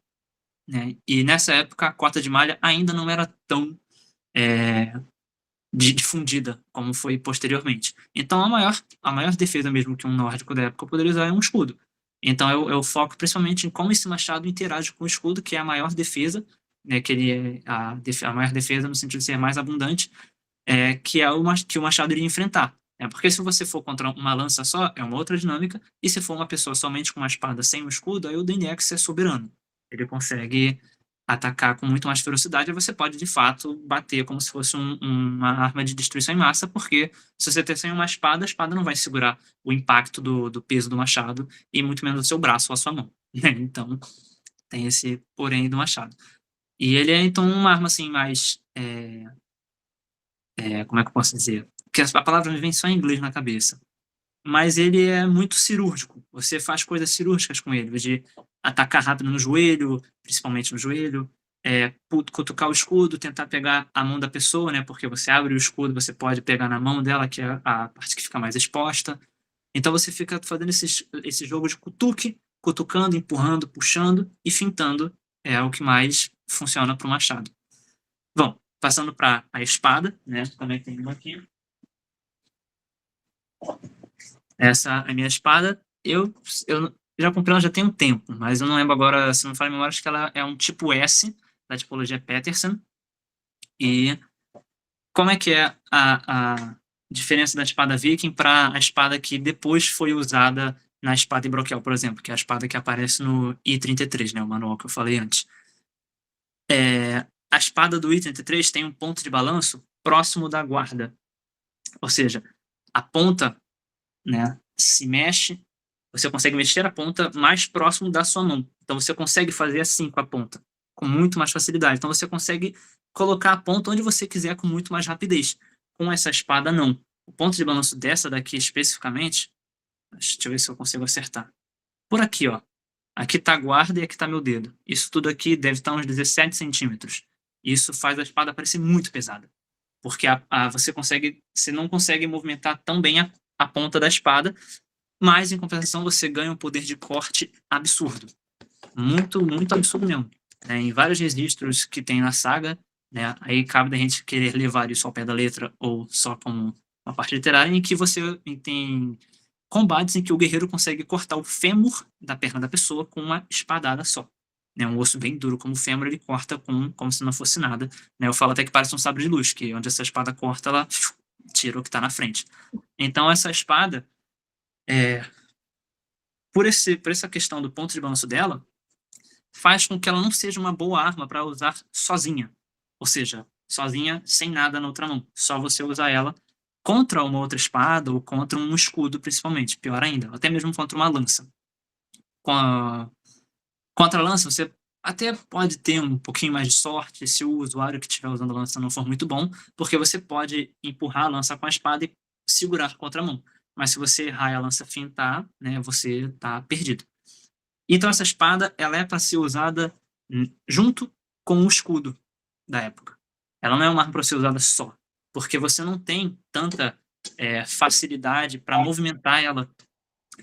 né? E nessa época a cota de malha ainda não era tão difundida como foi posteriormente. Então a maior defesa mesmo que um nórdico da época poderia usar é um escudo. Então eu foco principalmente em como esse machado interage com o escudo, que é a maior defesa, né, que ele é a maior defesa no sentido de ser mais abundante, que é que o machado iria enfrentar. Porque se você for contra uma lança só, é uma outra dinâmica, e se for uma pessoa somente com uma espada sem um escudo, aí o DNX é soberano. Ele consegue atacar com muito mais ferocidade, e você pode, de fato, bater como se fosse uma arma de destruição em massa, porque se você tem sem uma espada, a espada não vai segurar o impacto do peso do machado, e muito menos o seu braço ou a sua mão. Então, tem esse porém do machado. E ele é, então, uma arma, assim, mais... como é que eu posso dizer? Porque a palavra me vem só em inglês na cabeça. Mas ele é muito cirúrgico. Você faz coisas cirúrgicas com ele, de atacar rápido no joelho, principalmente no joelho, cutucar o escudo, tentar pegar a mão da pessoa, né? Porque você abre o escudo, você pode pegar na mão dela, que é a parte que fica mais exposta. Então você fica fazendo esse jogo de cutuque, cutucando, empurrando, puxando e fintando. É o que mais funciona para o machado. Bom, passando para a espada, né? Também tem uma aqui. Essa é a minha espada. Eu já comprei ela já tem um tempo, mas eu não lembro agora, se não me falha a memória, acho que ela é um tipo S, da tipologia Peterson. E como é que é a diferença da espada Viking para a espada que depois foi usada na espada Ibrokel, por exemplo, que é a espada que aparece no I-33, né, o manual que eu falei antes. A espada do I-33 tem um ponto de balanço próximo da guarda. Ou seja, a ponta, né, se mexe, você consegue mexer a ponta mais próximo da sua mão. Então você consegue fazer assim com a ponta, com muito mais facilidade. Então você consegue colocar a ponta onde você quiser com muito mais rapidez. Com essa espada, não. O ponto de balanço dessa daqui especificamente, deixa eu ver se eu consigo acertar. Por aqui, ó. Aqui está a guarda e aqui está meu dedo. Isso tudo aqui deve estar uns 17 centímetros. Isso faz a espada parecer muito pesada. Porque você não consegue movimentar tão bem a ponta da espada, mas em compensação você ganha um poder de corte absurdo. Muito, muito absurdo mesmo. Em vários registros que tem na saga, né, aí cabe da gente querer levar isso ao pé da letra ou só como uma parte literária, em que você tem combates em que o guerreiro consegue cortar o fêmur da perna da pessoa com uma espadada só. Um osso bem duro como o fêmur, ele corta como se não fosse nada. Eu falo até que parece um sabre de luz, que onde essa espada corta, ela tira o que está na frente. Então essa espada, por essa questão do ponto de balanço dela, faz com que ela não seja uma boa arma para usar sozinha. Ou seja, sozinha, sem nada na outra mão. Só você usar ela contra uma outra espada ou contra um escudo, principalmente. Pior ainda, até mesmo contra uma lança. Contra a lança, você até pode ter um pouquinho mais de sorte se o usuário que estiver usando a lança não for muito bom, porque você pode empurrar a lança com a espada e segurar contra a mão. Mas se você errar e a lança fintar, né, você está perdido. Então essa espada, ela é para ser usada junto com o escudo da época. Ela não é uma arma para ser usada só, porque você não tem tanta facilidade para movimentar ela.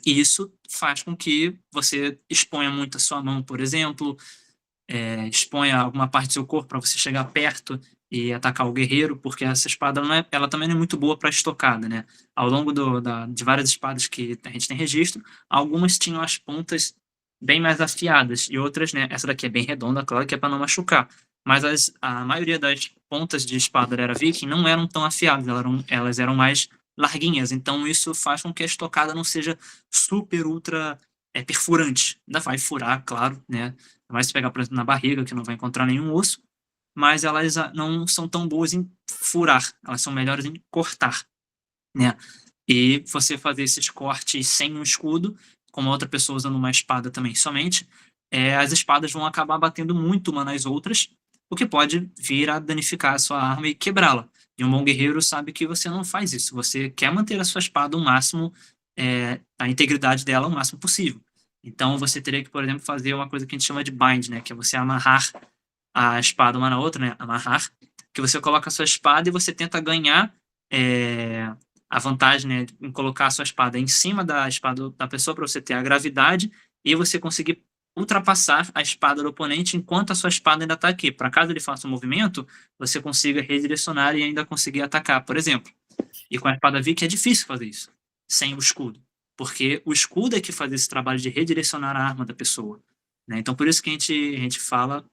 E isso faz com que você exponha muito a sua mão, por exemplo, exponha alguma parte do seu corpo para você chegar perto e atacar o guerreiro, porque essa espada ela também não é muito boa para estocada, né? Ao longo de várias espadas que a gente tem registro, algumas tinham as pontas bem mais afiadas e outras, né? Essa daqui é bem redonda, claro que é para não machucar. Mas a maioria das pontas de espada da Era Viking não eram tão afiadas, elas eram mais larguinhas. Então isso faz com que a estocada não seja super, ultra perfurante. Ainda vai furar, claro, né? Vai se pegar, por exemplo, na barriga, que não vai encontrar nenhum osso, mas elas não são tão boas em furar, elas são melhores em cortar, né? E você fazer esses cortes sem um escudo, com outra pessoa usando uma espada também somente, as espadas vão acabar batendo muito uma nas outras, o que pode vir a danificar a sua arma e quebrá-la. E um bom guerreiro sabe que você não faz isso. Você quer manter a sua espada o máximo, a integridade dela o máximo possível. Então você teria que, por exemplo, fazer uma coisa que a gente chama de bind, né? Que é você amarrar a espada uma na outra, né? Amarrar. Que você coloca a sua espada e você tenta ganhar a vantagem, né, em colocar a sua espada em cima da espada da pessoa para você ter a gravidade e você conseguir ultrapassar a espada do oponente enquanto a sua espada ainda está aqui. Para caso ele faça um movimento, você consiga redirecionar e ainda conseguir atacar, por exemplo. E com a espada Viking é difícil fazer isso, sem o escudo. Porque o escudo é que faz esse trabalho de redirecionar a arma da pessoa. Né? Então, por isso que a gente fala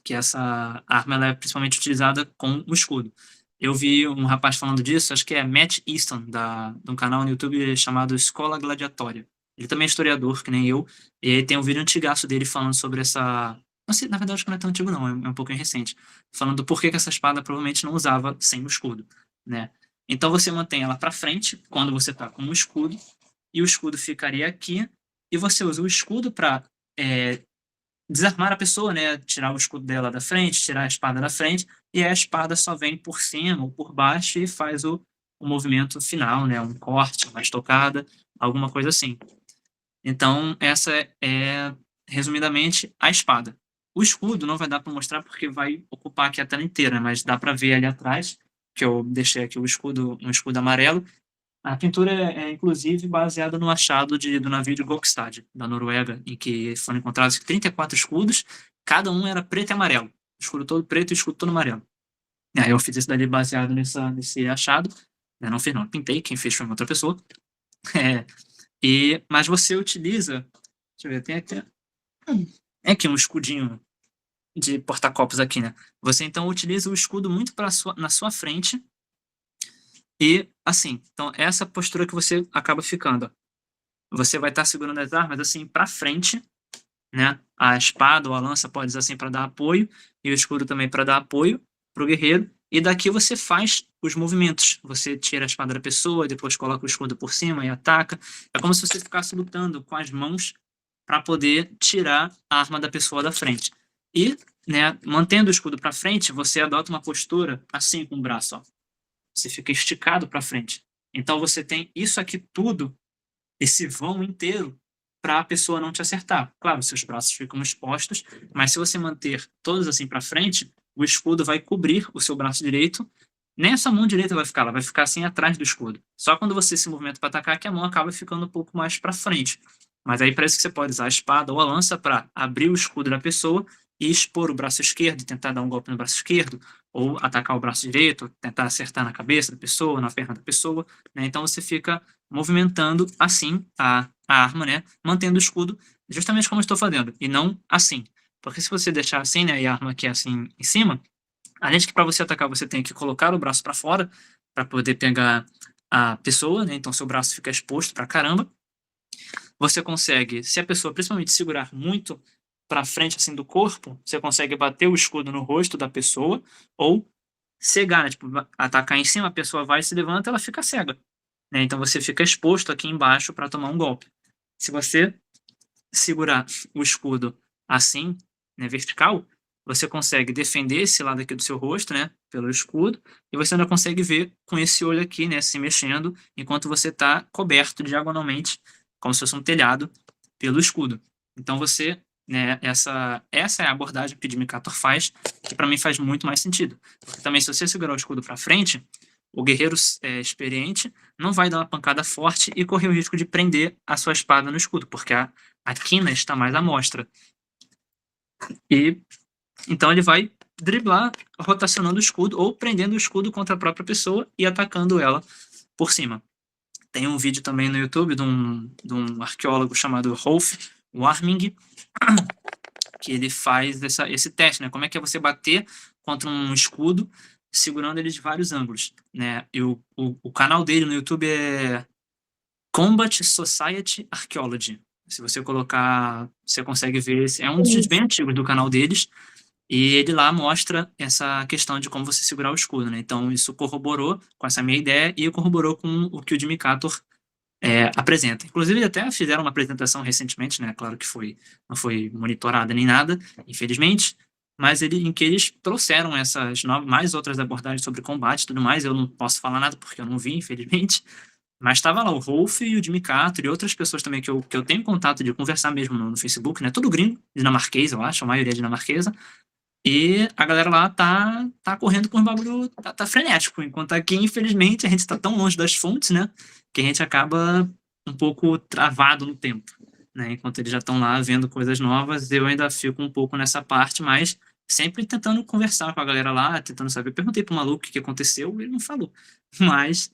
que essa arma ela é principalmente utilizada com o escudo. Eu vi um rapaz falando disso, acho que é Matt Easton, de um canal no YouTube chamado Escola Gladiatória. Ele também é historiador, que nem eu, e aí tem um vídeo antigaço dele falando sobre essa... Não sei, na verdade, acho que não é tão antigo não, é um pouquinho recente. Falando do porquê que essa espada provavelmente não usava sem o escudo, né? Então você mantém ela para frente, quando você está com o escudo, e o escudo ficaria aqui, e você usa o escudo para desarmar a pessoa, né? Tirar o escudo dela da frente, tirar a espada da frente, e a espada só vem por cima ou por baixo e faz o movimento final, né? Um corte, uma estocada, alguma coisa assim. Então, essa resumidamente, a espada. O escudo não vai dar para mostrar porque vai ocupar aqui a tela inteira, mas dá para ver ali atrás, que eu deixei aqui um escudo amarelo. A pintura inclusive, baseada no achado do navio de Gokstad, da Noruega, em que foram encontrados 34 escudos, cada um era preto e amarelo. O escudo todo preto e o escudo todo amarelo. Aí eu fiz isso dali baseado nesse achado. Eu não fiz, não. Eu pintei, quem fez foi uma outra pessoa. Mas você utiliza... Deixa eu ver, tem aqui um escudinho de porta-copos aqui, né? Você, então, utiliza o escudo muito na sua frente. E, assim, então, essa postura que você acaba ficando. Você vai estar segurando as armas, assim, para frente, né? A espada ou a lança pode ser assim para dar apoio, e o escudo também para dar apoio para o guerreiro. E daqui você faz os movimentos. Você tira a espada da pessoa, depois coloca o escudo por cima e ataca. É como se você ficasse lutando com as mãos para poder tirar a arma da pessoa da frente. E, né, mantendo o escudo para frente, você adota uma postura assim com o braço, ó. Você fica esticado para frente. Então você tem isso aqui tudo, esse vão inteiro, para a pessoa não te acertar. Claro, seus braços ficam expostos, mas se você manter todos assim para frente, o escudo vai cobrir o seu braço direito. Nem a sua mão direita vai ficar, ela vai ficar assim atrás do escudo. Só quando você se movimenta para atacar que a mão acaba ficando um pouco mais para frente. Mas aí parece que você pode usar a espada ou a lança para abrir o escudo da pessoa e expor o braço esquerdo, tentar dar um golpe no braço esquerdo, ou atacar o braço direito, tentar acertar na cabeça da pessoa, na perna da pessoa, né? Então você fica movimentando assim a arma, né? Mantendo o escudo justamente como eu estou fazendo, e não assim. Porque se você deixar assim, né, e a arma aqui assim em cima, além de que para você atacar você tem que colocar o braço para fora para poder pegar a pessoa, né? Então seu braço fica exposto para caramba. Você consegue, se a pessoa principalmente segurar muito para frente assim do corpo, você consegue bater o escudo no rosto da pessoa ou cegar, né? Tipo, atacar em cima, a pessoa vai, se levanta, ela fica cega, né? Então você fica exposto aqui embaixo para tomar um golpe. Se você segurar o escudo assim, né, vertical, você consegue defender esse lado aqui do seu rosto, né, pelo escudo, e você ainda consegue ver com esse olho aqui, né, se mexendo, enquanto você está coberto diagonalmente, como se fosse um telhado, pelo escudo. Então você, né, essa é a abordagem que o Jimmy Cator faz, que para mim faz muito mais sentido. Porque também se você segurar o escudo para frente, o guerreiro experiente não vai dar uma pancada forte e correr o risco de prender a sua espada no escudo, porque a quina está mais à mostra. E então ele vai driblar rotacionando o escudo ou prendendo o escudo contra a própria pessoa e atacando ela por cima. Tem um vídeo também no YouTube de um arqueólogo chamado Rolf Warming, que ele faz esse teste, né? Como é que é você bater contra um escudo segurando ele de vários ângulos, né? E o canal dele no YouTube é Combat Society Archaeology. Se você colocar, você consegue ver. É um dos vídeos bem antigos do canal deles. E ele lá mostra essa questão de como você segurar o escudo, né? Então, isso corroborou com essa minha ideia e corroborou com o que o Jimmy Cator apresenta. Inclusive, até fizeram uma apresentação recentemente, né? Claro que não foi monitorada nem nada, infelizmente, mas em que eles trouxeram mais outras abordagens sobre combate e tudo mais. Eu não posso falar nada porque eu não vi, infelizmente, mas estava lá o Rolf e o Jimmy Carter e outras pessoas também que eu tenho contato de conversar mesmo no Facebook, né? Tudo gringo, dinamarquês, eu acho, a maioria é dinamarquesa. E a galera lá tá correndo com o bagulho, tá frenético. Enquanto aqui, infelizmente, a gente tá tão longe das fontes, né? Que a gente acaba um pouco travado no tempo, né? Enquanto eles já estão lá vendo coisas novas, eu ainda fico um pouco nessa parte, mas sempre tentando conversar com a galera lá, tentando saber. Perguntei pro maluco o que aconteceu, ele não falou. Mas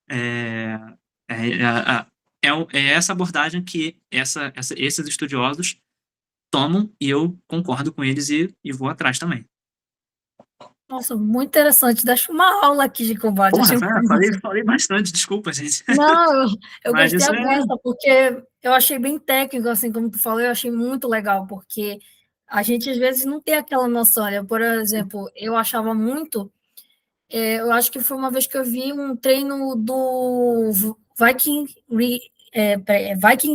é, é essa abordagem que esses estudiosos tomam e eu concordo com eles e vou atrás também. Nossa, muito interessante. Deixa uma aula aqui de combate. Porra, Achei falei bastante, desculpa, gente. Não, eu Mas gostei isso a beça, porque eu achei bem técnico, assim, como tu falou, eu achei muito legal, porque a gente às vezes não tem aquela noção. Olha, por exemplo, eu achava muito, eu acho que foi uma vez que eu vi um treino do Viking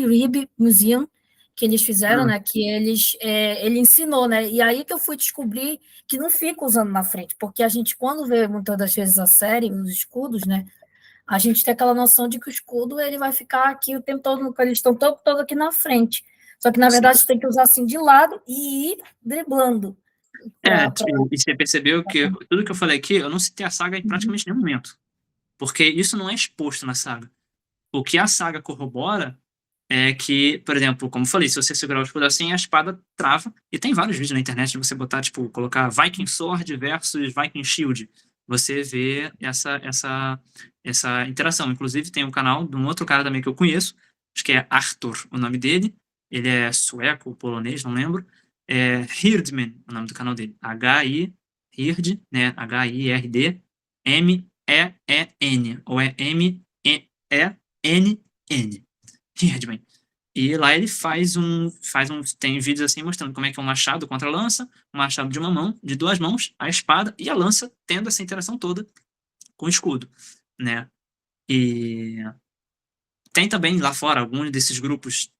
Rib Museum, que eles fizeram, né, que ele ensinou, né, e aí que eu fui descobrir que não fica usando na frente, porque a gente, quando vê muitas das vezes a série, os escudos, né, a gente tem aquela noção de que o escudo ele vai ficar aqui o tempo todo, eles estão todo aqui na frente. Só que, na sim. verdade, você tem que usar assim de lado e ir driblando. E você percebeu que tudo que eu falei aqui, eu não citei a saga em praticamente nenhum momento. Porque isso não é exposto na saga. O que a saga corrobora é que, por exemplo, como eu falei, se você segurar o escudo assim, a espada trava. E tem vários vídeos na internet de você botar, tipo, colocar Viking Sword versus Viking Shield. Você vê essa interação. Inclusive, tem um canal de um outro cara também que eu conheço, acho que é Arthur, o nome dele. Ele é sueco ou polonês, não lembro. É Hirdman, o nome do canal dele. Hird, né? Hirdmen, ou é Menen. Hirdman. E lá ele tem vídeos assim mostrando como é que é um machado contra a lança, um machado de uma mão, de duas mãos, a espada e a lança tendo essa interação toda com o escudo, né? E tem também lá fora alguns desses grupos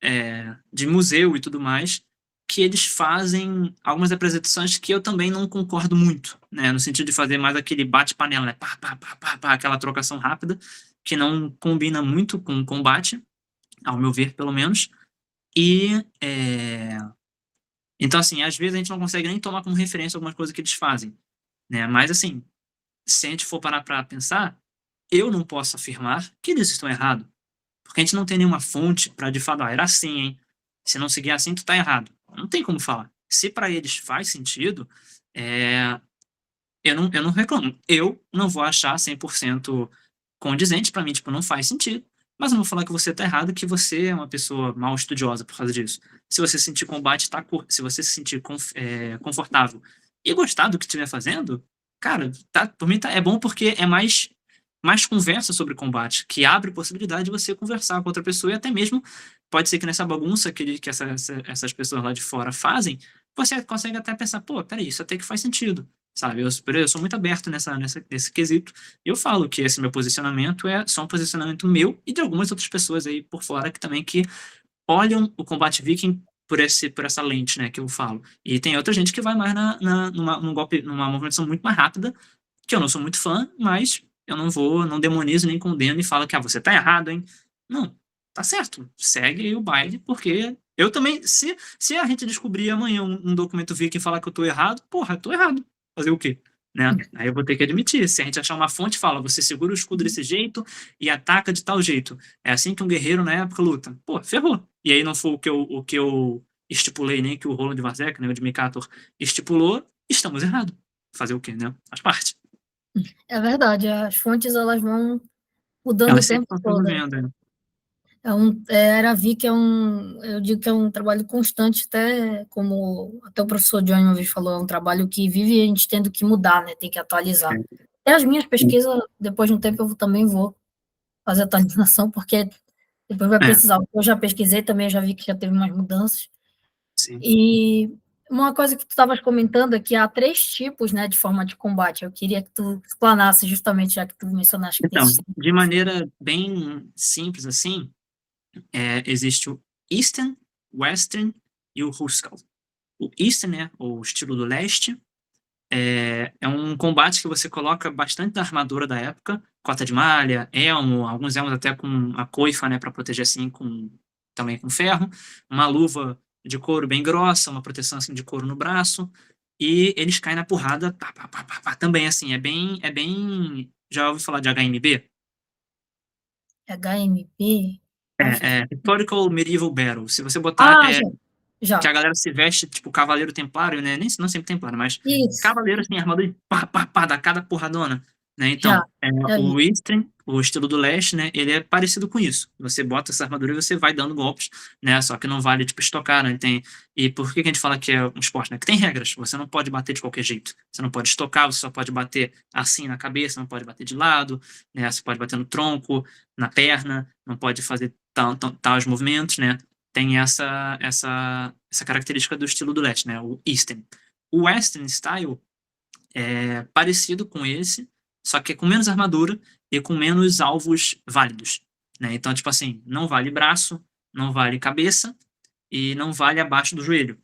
de museu e tudo mais que eles fazem algumas apresentações que eu também não concordo muito, né? No sentido de fazer mais aquele bate-panela, né? Pá, pá, pá, pá, pá, aquela trocação rápida que não combina muito com o combate, ao meu ver, pelo menos. E então, assim, às vezes a gente não consegue nem tomar como referência algumas coisas que eles fazem, né? Mas, assim, se a gente for parar para pensar, eu não posso afirmar que eles estão errados, porque a gente não tem nenhuma fonte para de fato, era assim, hein? Se não seguir assim, tu tá errado. Não tem como falar. Se para eles faz sentido, eu não reclamo. Eu não vou achar 100% condizente para mim, tipo, não faz sentido. Mas eu não vou falar que você tá errado, que você é uma pessoa mal estudiosa por causa disso. Se você se sentir combate, se você se sentir confortável e gostar do que estiver fazendo, cara, por mim é bom porque é mais conversa sobre combate, que abre possibilidade de você conversar com outra pessoa e até mesmo pode ser que nessa bagunça que essas pessoas lá de fora fazem, você consegue até pensar, pô, peraí, isso até que faz sentido, sabe? Eu sou muito aberto nesse quesito. Eu falo que esse meu posicionamento é só um posicionamento meu e de algumas outras pessoas aí por fora que olham o combate viking por essa lente, né, que eu falo. E tem outra gente que vai mais numa movimentação muito mais rápida, que eu não sou muito fã, mas eu não demonizo nem condeno e falo que você tá errado, hein? Não, tá certo. Segue aí o baile, porque eu também, se a gente descobrir amanhã um documento viking e falar que eu tô errado, porra, eu tô errado. Fazer o quê? Né? Aí eu vou ter que admitir. Se a gente achar uma fonte, fala, você segura o escudo desse jeito e ataca de tal jeito. É assim que um guerreiro na época luta. Pô, ferrou. E aí não foi o que eu estipulei, nem que o Roland Varzek, né, o Jimmy Carter, estipulou, estamos errados. Fazer o quê, né? Faz parte. É verdade, as fontes elas vão mudando o Elas sempre tempo estão todo. sobrevivendo, né? Era vi que eu digo que é um trabalho constante, até como até o professor Johnny uma vez falou, é um trabalho que vive a gente tendo que mudar, né? Tem que atualizar. E as minhas pesquisas, depois de um tempo, eu também vou fazer atualização, porque depois vai É, precisar. Eu já pesquisei também, já vi que já teve umas mudanças. sim. E uma coisa que tu estavas comentando é que há três tipos, né, de forma de combate. Eu queria que tu explanasse justamente, já que tu mencionaste que tem Então, esses. de maneira bem simples assim, existe o Eastern, Western e o Huskarl. O Eastern, né, o estilo do leste, é um combate que você coloca bastante da armadura da época, cota de malha, elmo, alguns elmos até com a coifa, né, para proteger assim, também com ferro, uma luva de couro bem grossa, uma proteção assim de couro no braço, e eles caem na porrada, pá, pá, pá, pá, pá, também assim, já ouviu falar de HMB? HMP? Acho que. Historical Medieval Battle. Se você botar, Ah, já. que Já. a galera se veste tipo cavaleiro templário, né? Nem, não sempre templário, mas Isso. cavaleiro assim, armadura de pá, pá, pá, dá cada porradona, né? Já. Então, Já vi. o Eastern, o estilo do leste, né? Ele é parecido com isso. Você bota essa armadura e você vai dando golpes, né? Só que não vale, tipo, estocar, né? E por que que a gente fala que é um esporte, né? Que tem regras. Você não pode bater de qualquer jeito. Você não pode estocar, você só pode bater assim na cabeça, não pode bater de lado, né? Você pode bater no tronco, na perna, não pode fazer tais movimentos, né? Tem essa característica do estilo do leste, né? O Eastern. O Western Style é parecido com esse, só que é com menos armadura e com menos alvos válidos, né? Então, tipo assim, não vale braço, não vale cabeça e não vale abaixo do joelho.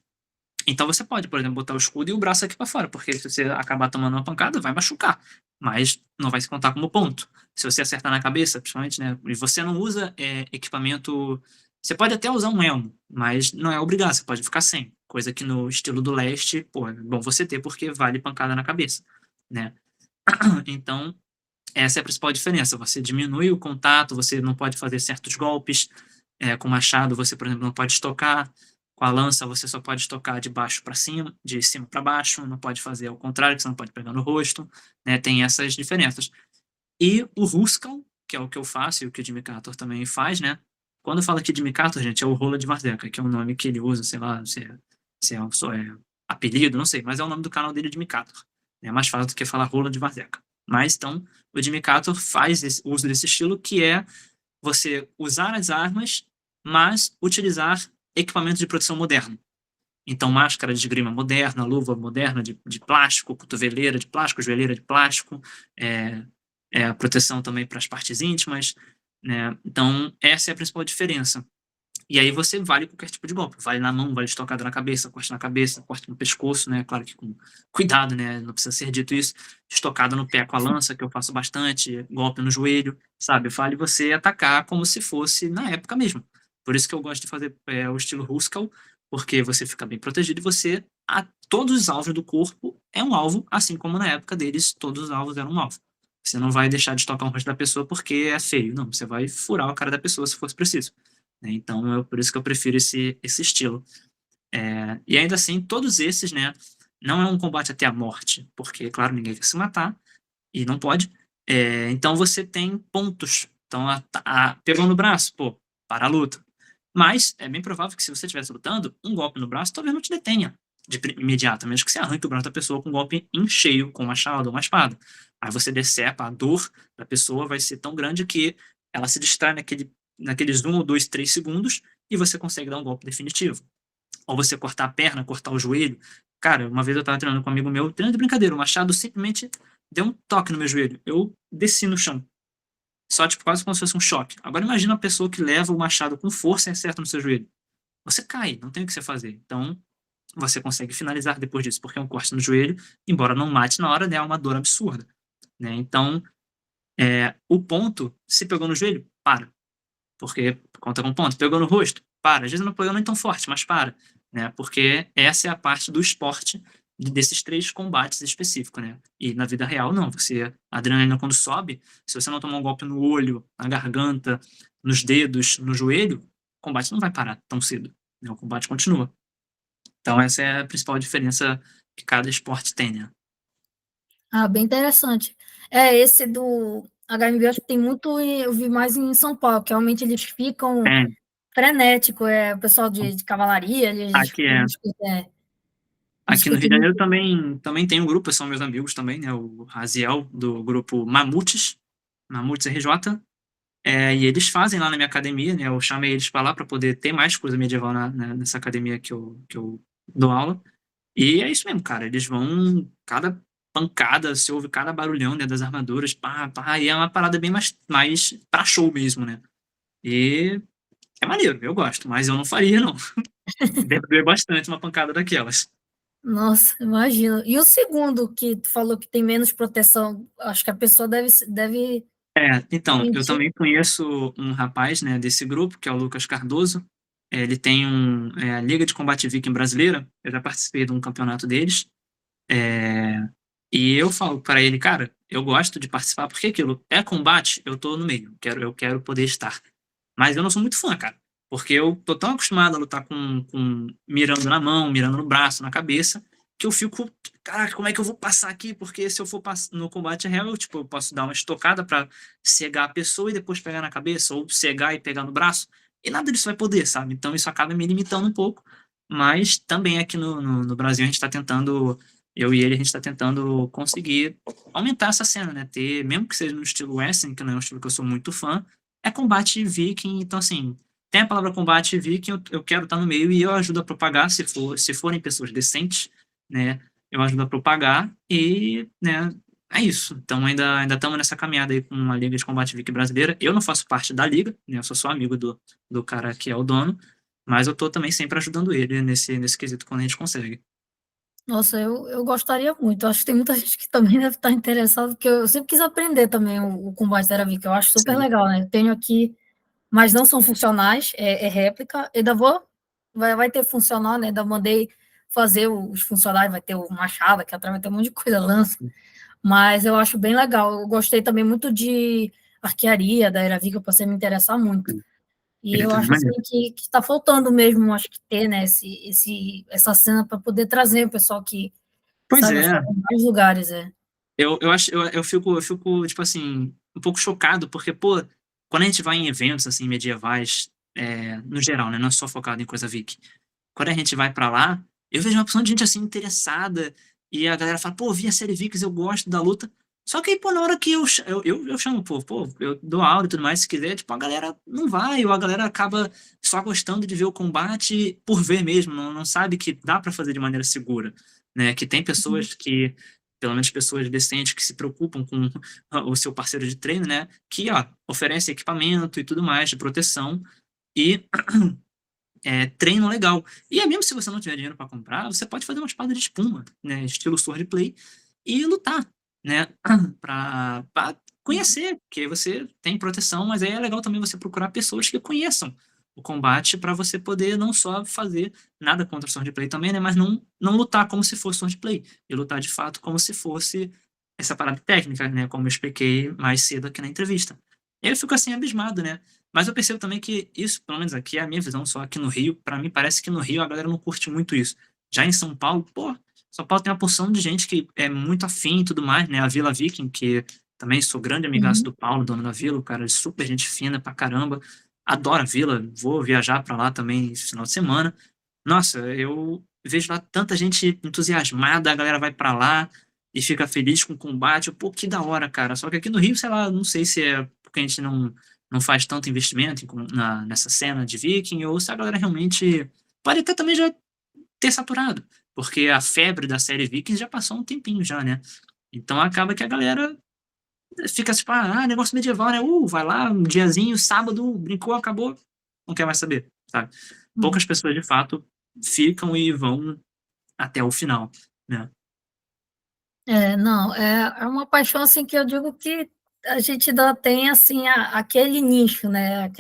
Então você pode, por exemplo, botar o escudo e o braço aqui para fora, porque se você acabar tomando uma pancada, vai machucar, mas não vai se contar como ponto. Se você acertar na cabeça, principalmente, né? E você não usa equipamento. Você pode até usar um elmo, mas não é obrigado, você pode ficar sem. Coisa que no estilo do leste, pô, é bom você ter porque vale pancada na cabeça, né? Então, essa é a principal diferença. Você diminui o contato, você não pode fazer certos golpes. Com o machado, você, por exemplo, não pode estocar. Com a lança, você só pode estocar de baixo para cima, de cima para baixo. Não pode fazer ao contrário, que você não pode pegar no rosto. Né? Tem essas diferenças. E o Huskarl, que é o que eu faço e o que o Jimmy Carter também faz, né? Quando eu falo aqui de Jimmy Carter, gente, é o Rola de Vardeca, que é o nome que ele usa, sei lá, se é apelido, não sei, mas é o nome do canal dele, Jimmy Carter. É mais fácil do que falar Rola de Vardeca. Mas, então, o Jimmy Carter faz uso desse estilo, que é você usar as armas, mas utilizar equipamento de proteção moderno. Então, máscara de esgrima moderna, luva moderna de plástico, cotoveleira de plástico, joelheira de plástico, é, proteção também para as partes íntimas, né? Então, essa é a principal diferença. E aí você vale qualquer tipo de golpe. Vale na mão, vale estocada na cabeça, corte no pescoço, né? Claro que com cuidado, né? Não precisa ser dito isso. Estocada no pé com a lança, que eu faço bastante, golpe no joelho, sabe? Vale você atacar como se fosse na época mesmo. Por isso que eu gosto de fazer o estilo Huskarl, porque você fica bem protegido e todos os alvos do corpo é um alvo, assim como na época deles todos os alvos eram um alvo. Você não vai deixar de tocar o rosto da pessoa porque é feio, não. Você vai furar a cara da pessoa se fosse preciso, né? Então, por isso que eu prefiro esse estilo. E ainda assim, todos esses, né, não é um combate até a morte, porque, claro, ninguém quer se matar, e não pode. Então, você tem pontos. Então, pegou no braço, pô, para a luta. Mas, é bem provável que se você estivesse lutando, um golpe no braço talvez não te detenha de imediato, a menos que você arranque o braço da pessoa com um golpe em cheio, com um machado ou uma espada. Aí você decepa, a dor da pessoa vai ser tão grande que ela se distrai naqueles 1 ou 2, 3 segundos e você consegue dar um golpe definitivo. Ou você cortar a perna, cortar o joelho. Cara, uma vez eu tava treinando com um amigo meu, treinando de brincadeira, o machado simplesmente deu um toque no meu joelho. Eu desci no chão. Só, tipo, quase como se fosse um choque. Agora imagina a pessoa que leva o machado com força e acerta no seu joelho. Você cai, não tem o que você fazer. Então, você consegue finalizar depois disso, porque é um corte no joelho, embora não mate na hora, né, é uma dor absurda, né? Então, o ponto, se pegou no joelho, para, porque conta com ponto. Pegou no rosto, para. Às vezes não pegou nem tão forte, mas para, né? Porque essa é a parte do esporte desses 3 combates específicos, né? E na vida real, não. A adrenalina quando sobe, se você não tomar um golpe no olho, na garganta, nos dedos, no joelho, o combate não vai parar tão cedo, né? O combate continua. Então essa é a principal diferença que cada esporte tem, né? Ah, bem interessante. Esse do HMB, acho que tem muito, eu vi mais em São Paulo, que realmente eles ficam É, frenéticos, o pessoal de cavalaria, aqui é. eles Aqui no Rio ficam de Janeiro muito. também tem um grupo, são meus amigos também, né? O Raziel, do grupo Mamutes, Mamutes RJ. E eles fazem lá na minha academia, né? Eu chamei eles para lá para poder ter mais coisa medieval nessa academia que eu dou aula. E é isso mesmo, cara. Eles vão, cada pancada, se ouve cada barulhão, né, das armaduras, pá, pá, e é uma parada bem mais pra show mesmo, né? E É maneiro, eu gosto, mas eu não faria, não. Deve doer bastante uma pancada daquelas. Nossa, imagino. E o segundo, que tu falou que tem menos proteção, acho que a pessoa deve Então, eu sentir. também conheço um rapaz, né, desse grupo, que é o Lucas Cardoso. Ele tem a Liga de Combate Viking brasileira. Eu já participei de um campeonato deles. É, e eu falo para ele, cara, eu gosto de participar, porque aquilo é combate, eu tô no meio, eu quero poder estar. Mas eu não sou muito fã, cara, porque eu tô tão acostumado a lutar com mirando na mão, mirando no braço, na cabeça, que eu fico, caraca, como é que eu vou passar aqui? Porque se eu for no combate real, eu posso dar uma estocada para cegar a pessoa e depois pegar na cabeça, ou cegar e pegar no braço, e nada disso vai poder, sabe? Então isso acaba me limitando um pouco, mas também aqui no Brasil a gente tá tentando, eu e ele, a gente tá tentando conseguir aumentar essa cena, né? Ter, mesmo que seja no estilo wrestling, que não é um estilo que eu sou muito fã, é combate viking, então assim, tem a palavra combate viking, eu quero estar no meio e eu ajudo a propagar, se forem pessoas decentes, né, eu ajudo a propagar e, né, é isso. Então ainda estamos nessa caminhada aí com uma liga de combate viking brasileira. Eu não faço parte da liga, né, eu sou só amigo do cara que é o dono, mas eu tô também sempre ajudando ele nesse quesito quando a gente consegue. Nossa, eu gostaria muito. Acho que tem muita gente que também deve estar interessada, porque eu sempre quis aprender também o combate da Arabica. Eu acho super Sim, legal, né? Eu tenho aqui, mas não são funcionais, é réplica. Ainda vai ter funcional, né? Ainda mandei fazer os funcionais, vai ter o machado, que atrás vai ter um monte de coisa, lança. Mas eu acho bem legal. Eu gostei também muito de arquearia da Arabica, passei a me interessar muito. E ele é eu também acho assim maneiro. que está faltando mesmo, acho que ter, né, essa cena para poder trazer o pessoal que Pois sabe, é, fora em vários lugares, é. eu fico, tipo assim, um pouco chocado, porque, pô, quando a gente vai em eventos, assim, medievais, no geral, né, não é só focado em coisa viking, quando a gente vai pra lá, eu vejo uma opção de gente, assim, interessada, e a galera fala, pô, vi a série Vikings, eu gosto da luta, só que aí, pô, na hora que eu chamo o povo, pô, eu dou aula e tudo mais, se quiser, tipo, a galera não vai, ou a galera acaba só gostando de ver o combate por ver mesmo, não sabe que dá pra fazer de maneira segura, né, que tem pessoas que pelo menos pessoas decentes que se preocupam com o seu parceiro de treino, né? Que, ó, oferece equipamento e tudo mais de proteção e treino legal. E é mesmo se você não tiver dinheiro para comprar, você pode fazer uma espada de espuma, né? Estilo swordplay e lutar, né? Para conhecer, porque você tem proteção, mas aí é legal também você procurar pessoas que conheçam o combate para você poder não só fazer nada contra o swordplay também, né? Mas não lutar como se fosse swordplay e lutar de fato como se fosse essa parada técnica, né? Como eu expliquei mais cedo aqui na entrevista. Eu fico assim abismado, né? Mas eu percebo também que isso, pelo menos aqui, é a minha visão só aqui no Rio. Pra mim, parece que no Rio a galera não curte muito isso. Já em São Paulo, pô, São Paulo tem uma porção de gente que é muito afim e tudo mais, né? A Vila Viking, que também sou grande amigaço Uhum. do Paulo, dono da Vila, o cara é super gente fina pra caramba. Adoro a Vila, vou viajar pra lá também esse final de semana. Nossa, eu vejo lá tanta gente entusiasmada, a galera vai pra lá e fica feliz com o combate. Pô, que da hora, cara. Só que aqui no Rio, sei lá, não sei se é porque a gente não faz tanto investimento nessa cena de Viking, ou se a galera realmente pode até também já ter saturado, porque a febre da série Vikings já passou um tempinho já, né? Então acaba que a galera fica tipo, negócio medieval, né? Vai lá, um diazinho, sábado, brincou, acabou, não quer mais saber, sabe? Uhum. Poucas pessoas de fato ficam e vão até o final, né? Não, é uma paixão, assim, que eu digo que a gente ainda tem, assim, aquele nicho, né,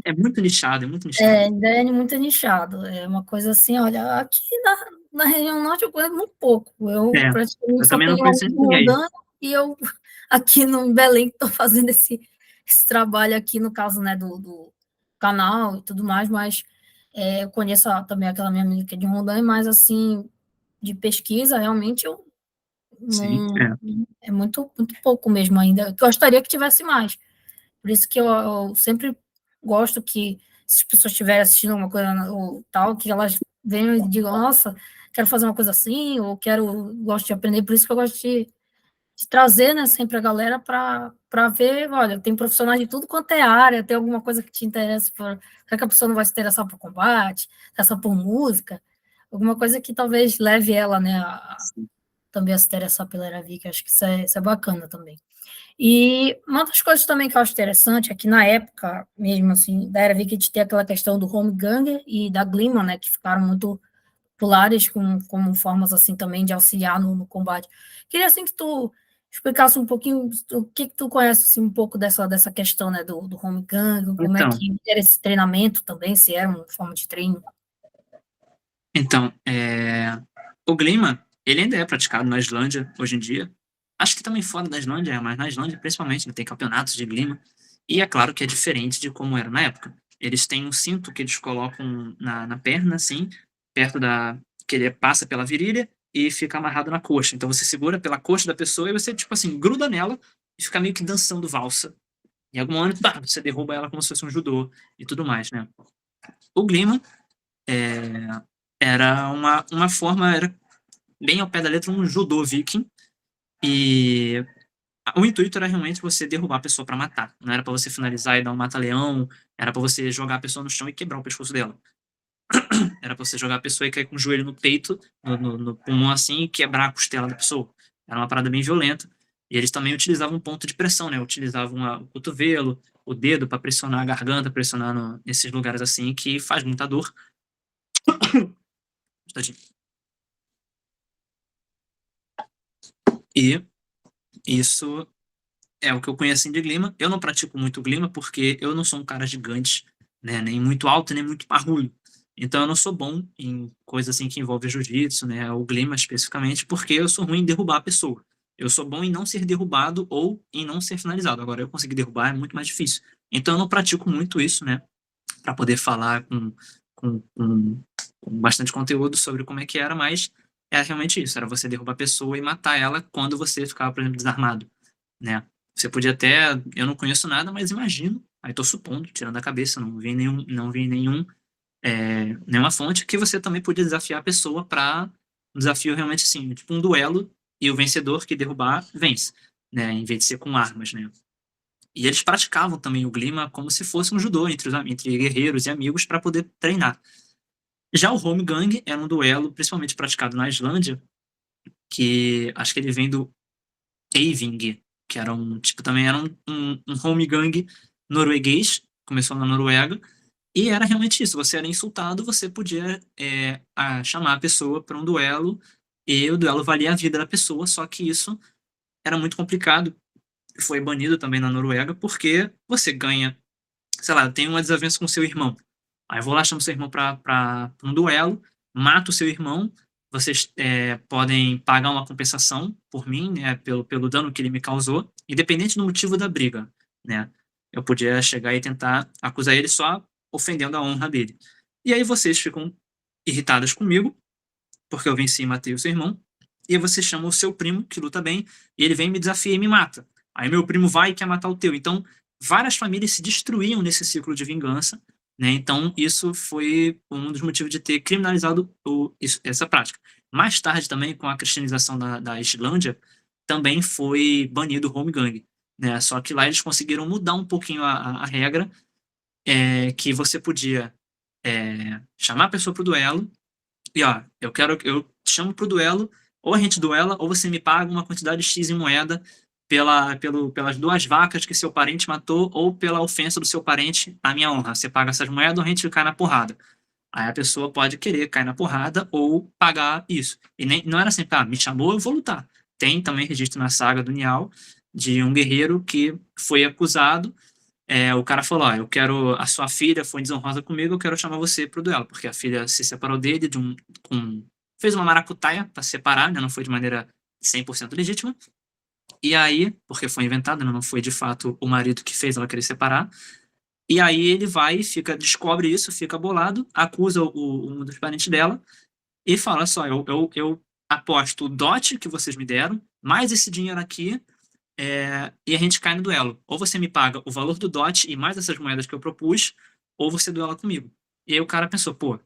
É muito nichado, é muito nichado. ainda é muito nichado, é uma coisa assim, olha, aqui na região norte eu conheço muito pouco, eu É, praticamente eu só também não tenho conheço alguém ninguém. rodando e eu aqui no em Belém que estou fazendo esse trabalho aqui, no caso, né, do canal e tudo mais, mas eu conheço também aquela minha amiga que é de Rondônia, mas assim, de pesquisa, realmente eu Sim, não, é muito, muito pouco mesmo ainda. Eu gostaria que tivesse mais. Por isso que eu sempre gosto que, se as pessoas estiverem assistindo alguma coisa ou tal, que elas venham e digam, nossa, quero fazer uma coisa assim, ou gosto de aprender. Por isso que eu gosto de trazer, né, sempre a galera para ver, olha, tem profissionais de tudo quanto é área, tem alguma coisa que te interessa, será que a pessoa não vai se interessar por combate, interessar por música? Alguma coisa que talvez leve ela, né, sim. também a se interessar pela Era Viking, acho que isso é bacana também. E uma das coisas também que eu acho interessante é que na época, mesmo assim, da Era Viking, a gente tem aquela questão do Holmgang e da Glima, né, que ficaram muito populares como formas assim também de auxiliar no combate. Queria assim que tu explicasse um pouquinho o que tu conhece assim, um pouco dessa questão, né, do Holmgang, como é Então, que era esse treinamento também, se era uma forma de treino. então, o Glima, ele ainda é praticado na Islândia hoje em dia. Acho que também fora da Islândia, mas na Islândia principalmente, né, tem campeonatos de Glima. E é claro que é diferente de como era na época. Eles têm um cinto que eles colocam na perna, assim, perto da. Que ele passa pela virilha e fica amarrado na coxa. Então você segura pela coxa da pessoa e você, tipo assim, gruda nela e fica meio que dançando valsa. Em algum momento, pá, você derruba ela como se fosse um judô e tudo mais, né? O Glima era uma forma, era bem ao pé da letra, um judô viking. E o intuito era realmente você derrubar a pessoa para matar. Não era para você finalizar e dar um mata-leão, era para você jogar a pessoa no chão e quebrar o pescoço dela. Era pra você jogar a pessoa e cair com o joelho no peito, no pulmão assim, e quebrar a costela da pessoa. Era uma parada bem violenta. E eles também utilizavam um ponto de pressão, né? Utilizavam o cotovelo, o dedo para pressionar a garganta, pressionar nesses lugares assim, que faz muita dor. Tadinho. E isso é o que eu conheço de Glima. Eu não pratico muito Glima porque eu não sou um cara gigante, né? Nem muito alto, nem muito parrudo. Então eu não sou bom em coisas assim que envolvem jiu-jitsu, né? O Glima especificamente, porque eu sou ruim em derrubar a pessoa. Eu sou bom em não ser derrubado ou em não ser finalizado. Agora, eu conseguir derrubar é muito mais difícil. Então eu não pratico muito isso, né? Para poder falar com, com, com bastante conteúdo sobre como é que era, mas era realmente isso. Era você derrubar a pessoa e matar ela quando você ficava, por exemplo, desarmado, né? Você podia até, eu não conheço nada, mas imagino, aí tô supondo, tirando da cabeça, nenhuma fonte, que você também podia desafiar a pessoa para um desafio realmente assim, tipo um duelo, e o vencedor que derrubar vence, né? Em vez de ser com armas, né? E eles praticavam também o Glima como se fosse um judô entre guerreiros e amigos para poder treinar. Já o Holmgang era um duelo principalmente praticado na Islândia, que acho que ele vem do Eyving, que era tipo, também era um Holmgang norueguês, começou na Noruega, e era realmente isso, você era insultado, você podia chamar a pessoa para um duelo, e o duelo valia a vida da pessoa, só que isso era muito complicado, foi banido também na Noruega, porque você ganha, sei lá, tem uma desavença com seu irmão, aí eu vou lá, chamo seu irmão para um duelo, mato o seu irmão, vocês podem pagar uma compensação por mim, né, pelo dano que ele me causou, independente do motivo da briga, né? Eu podia chegar e tentar acusar ele só ofendendo a honra dele. E aí vocês ficam irritadas comigo, porque eu venci e matei o seu irmão, e aí você chama o seu primo, que luta bem, e ele vem, me desafia e me mata. Aí meu primo vai e quer matar o teu. Então, várias famílias se destruíam nesse ciclo de vingança, né? Então, isso foi um dos motivos de ter criminalizado essa prática. Mais tarde, também, com a cristianização da Islândia, também foi banido o Holmgang, né? Só que lá eles conseguiram mudar um pouquinho a regra, que você podia chamar a pessoa para o duelo, e ó, eu te chamo pro duelo, ou a gente duela, ou você me paga uma quantidade X em moeda pelas duas vacas que seu parente matou, ou pela ofensa do seu parente à minha honra. Você paga essas moedas ou a gente cai na porrada. Aí a pessoa pode querer cair na porrada ou pagar isso. E nem, não era sempre, me chamou, eu vou lutar. Tem também registro na saga do Nial de um guerreiro que foi acusado. O cara falou: eu quero. A sua filha foi desonrosa comigo, eu quero chamar você pro duelo, porque a filha se separou dele fez uma maracutaia para se separar, né, não foi de maneira 100% legítima. E aí, porque foi inventado, né, não foi de fato o marido que fez ela querer separar. E aí ele vai, descobre isso, fica bolado, acusa um dos parentes dela e fala: só, eu aposto o dote que vocês me deram, mais esse dinheiro aqui, e a gente cai no duelo. Ou você me paga o valor do dote e mais essas moedas que eu propus, ou você duela comigo. E aí o cara pensou: pô,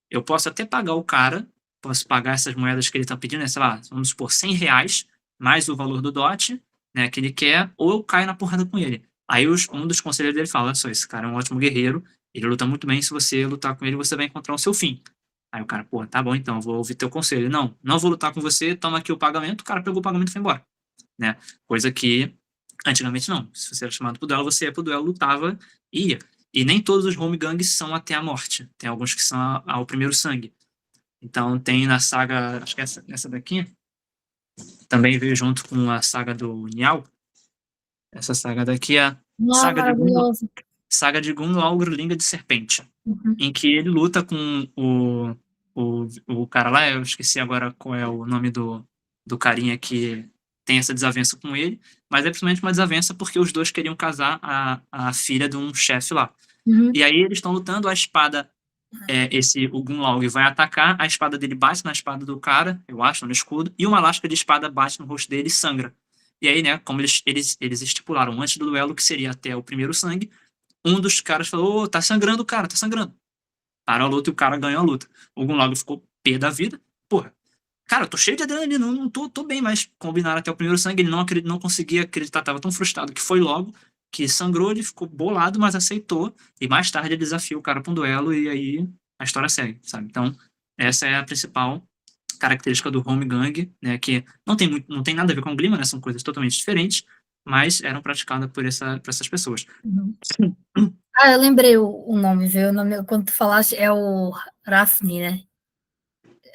eu posso até pagar o cara, posso pagar essas moedas que ele tá pedindo, né, sei lá, vamos supor, R$ 100, mais o valor do dote, né, que ele quer, ou eu caio na porrada com ele. Aí um dos conselheiros dele fala: olha só, esse cara é um ótimo guerreiro, ele luta muito bem, se você lutar com ele, você vai encontrar o seu fim. Aí o cara, pô, tá bom então, vou ouvir teu conselho. Não, não vou lutar com você, toma aqui o pagamento. O cara pegou o pagamento e foi embora, né? Coisa que antigamente não. Se você era chamado pro duelo, você ia pro duelo, lutava e ia. E nem todos os home gangs são até a morte. Tem alguns que são ao primeiro sangue. Então tem na saga, acho que essa daqui, também veio junto com a saga do Nial. Essa saga daqui é a Não, é saga de Gunn, maravilhoso. saga de Gunn Língua de Serpente, Uhum. em que ele luta com o cara lá, eu esqueci agora qual é o nome do carinha que tem essa desavença com ele, mas é principalmente uma desavença porque os dois queriam casar a filha de um chefe lá. Uhum. E aí eles estão lutando, a espada, o Gunlaug vai atacar, a espada dele bate na espada do cara, eu acho, no escudo, e uma lasca de espada bate no rosto dele e sangra. E aí, né, como eles estipularam antes do duelo, que seria até o primeiro sangue, um dos caras falou, ô, tá sangrando o cara, tá sangrando. Parou a luta e o cara ganhou a luta. O Gunlaug ficou pé da vida. Porra, cara, eu tô cheio de adrenalina, não tô bem, mas combinaram até o primeiro sangue, ele não conseguia acreditar, tava tão frustrado que foi logo, que sangrou, ele ficou bolado, mas aceitou, e mais tarde ele desafia o cara pra um duelo, e aí a história segue, sabe? Então, essa é a principal característica do Home Gang, né, que não tem nada a ver com o Glimmer, né, são coisas totalmente diferentes, mas eram praticadas por essas pessoas. Uhum. Ah, eu lembrei o nome, viu? O nome, quando tu falaste, é o Rafni, né?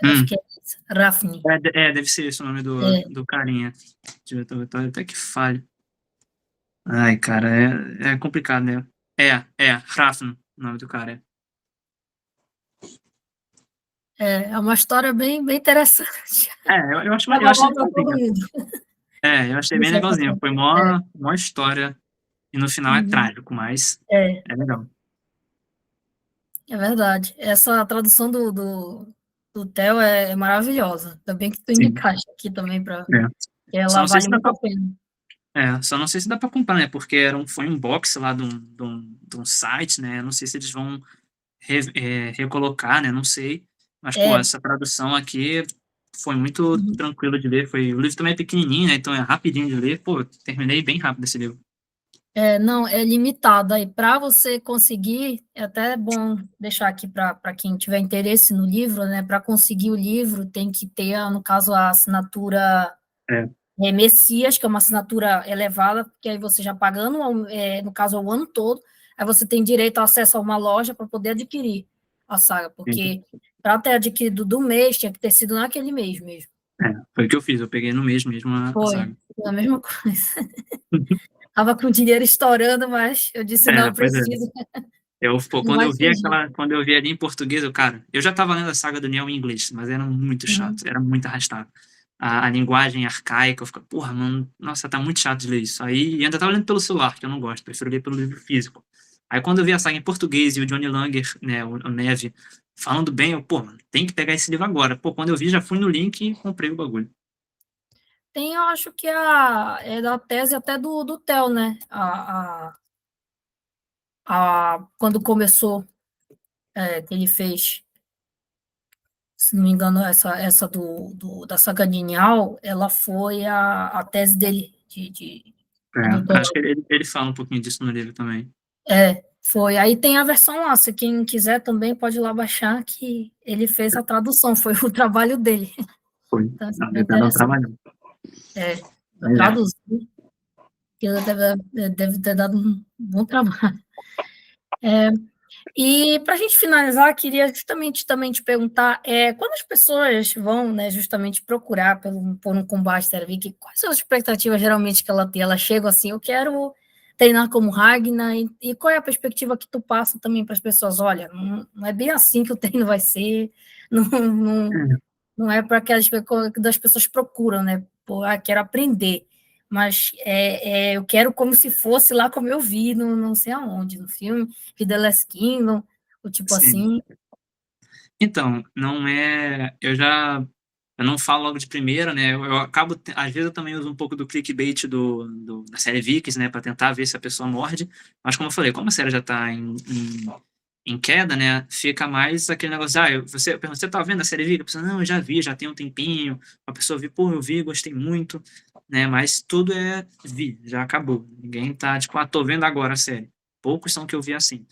Acho Hum, que é isso. Rafni. deve ser esse o nome do, É, do carinha. Deixa eu ver, tô até que falho. Ai, cara, é complicado, né? Hrafn, o nome do cara. é uma história bem, bem interessante. Eu Leva achei mal para todo legalzinho. mundo, Eu achei de bem certa legalzinho. forma. Foi É, mó história. E no final é uhum, trágico, mas é, é legal. é verdade. Essa tradução do Theo é maravilhosa. Ainda bem que tu Sim. indicaste aqui também, para É. que Só ela não sei vale se dá muito pra, a pena. só não sei se dá pra comprar, né? Porque foi um box lá de um site, né? Eu não sei se eles vão recolocar, né? Não sei. Mas, pô, É, essa tradução aqui foi muito uhum. tranquilo de ler. O livro também é pequenininho, né? Então é rapidinho de ler. Pô, terminei bem rápido esse livro. Não, é limitado. Aí, para você conseguir, é até bom deixar aqui para quem tiver interesse no livro, né? Para conseguir o livro, tem que ter, no caso, a assinatura É, Messias, que é uma assinatura elevada, porque aí você já pagando, no caso, o ano todo, aí você tem direito ao acesso a uma loja para poder adquirir a saga, sim. porque para ter adquirido do mês, tinha que ter sido naquele mês mesmo. Foi o que eu fiz. Eu peguei no mesmo a Foi, saga. a mesma coisa. Estava com o dinheiro estourando, mas eu disse, não, eu Pois é. preciso, Pô, não vai fugir. quando eu vi ali em português, eu já tava lendo a saga do Neo em inglês, mas era muito Uhum. chato, era muito arrastado. A linguagem arcaica, eu ficava, porra, mano, nossa, tá muito chato de ler isso. Aí, e ainda tava lendo pelo celular, que eu não gosto, prefiro ler pelo livro físico. Aí quando eu vi a saga em português e o Johnny Langer, né, o Neve, falando bem, eu, pô, mano, tem que pegar esse livro agora. Pô, quando eu vi, já fui no link e comprei o bagulho. Tem, eu acho que é da tese até do Theo, né? Quando começou, que ele fez, se não me engano, essa da saga lineal, ela foi a tese dele de Acho doutorado. que ele fala um pouquinho disso no livro também. Foi. Aí tem a versão lá, se quem quiser também pode ir lá baixar, que ele fez a tradução, foi o trabalho dele. Foi. Então, isso é Não, bem ele tá dando interessante. trabalho. Eu Mas é. traduzi, que deve ter dado um bom trabalho. E para a gente finalizar, queria justamente também te perguntar, quando as pessoas vão, né, justamente procurar por um combate Teravic, quais são as expectativas geralmente que ela tem? Ela chega assim, eu quero treinar como Ragnar, e qual é a perspectiva que tu passa também para as pessoas? Olha, não é bem assim que o treino vai ser, não, não, não é para aquelas das pessoas procuram, né? Pô, quero aprender, mas eu quero como se fosse lá como eu vi, não sei aonde, no filme, de The Last Kingdom, o tipo Sim. assim. Então, não é. Eu não falo logo de primeira, né? Eu acabo. Às vezes eu também uso um pouco do clickbait da série Vikings, né? Pra tentar ver se a pessoa morde. Mas, como eu falei, como a série já tá em queda, né? Fica mais aquele negócio. Você tá vendo a série Vikings? A pessoa, não, eu já vi, já tem um tempinho. A pessoa viu, pô, eu vi, gostei muito, né? Mas tudo já acabou. Ninguém tá, tipo, tô vendo agora a série. Poucos são que eu vi assim.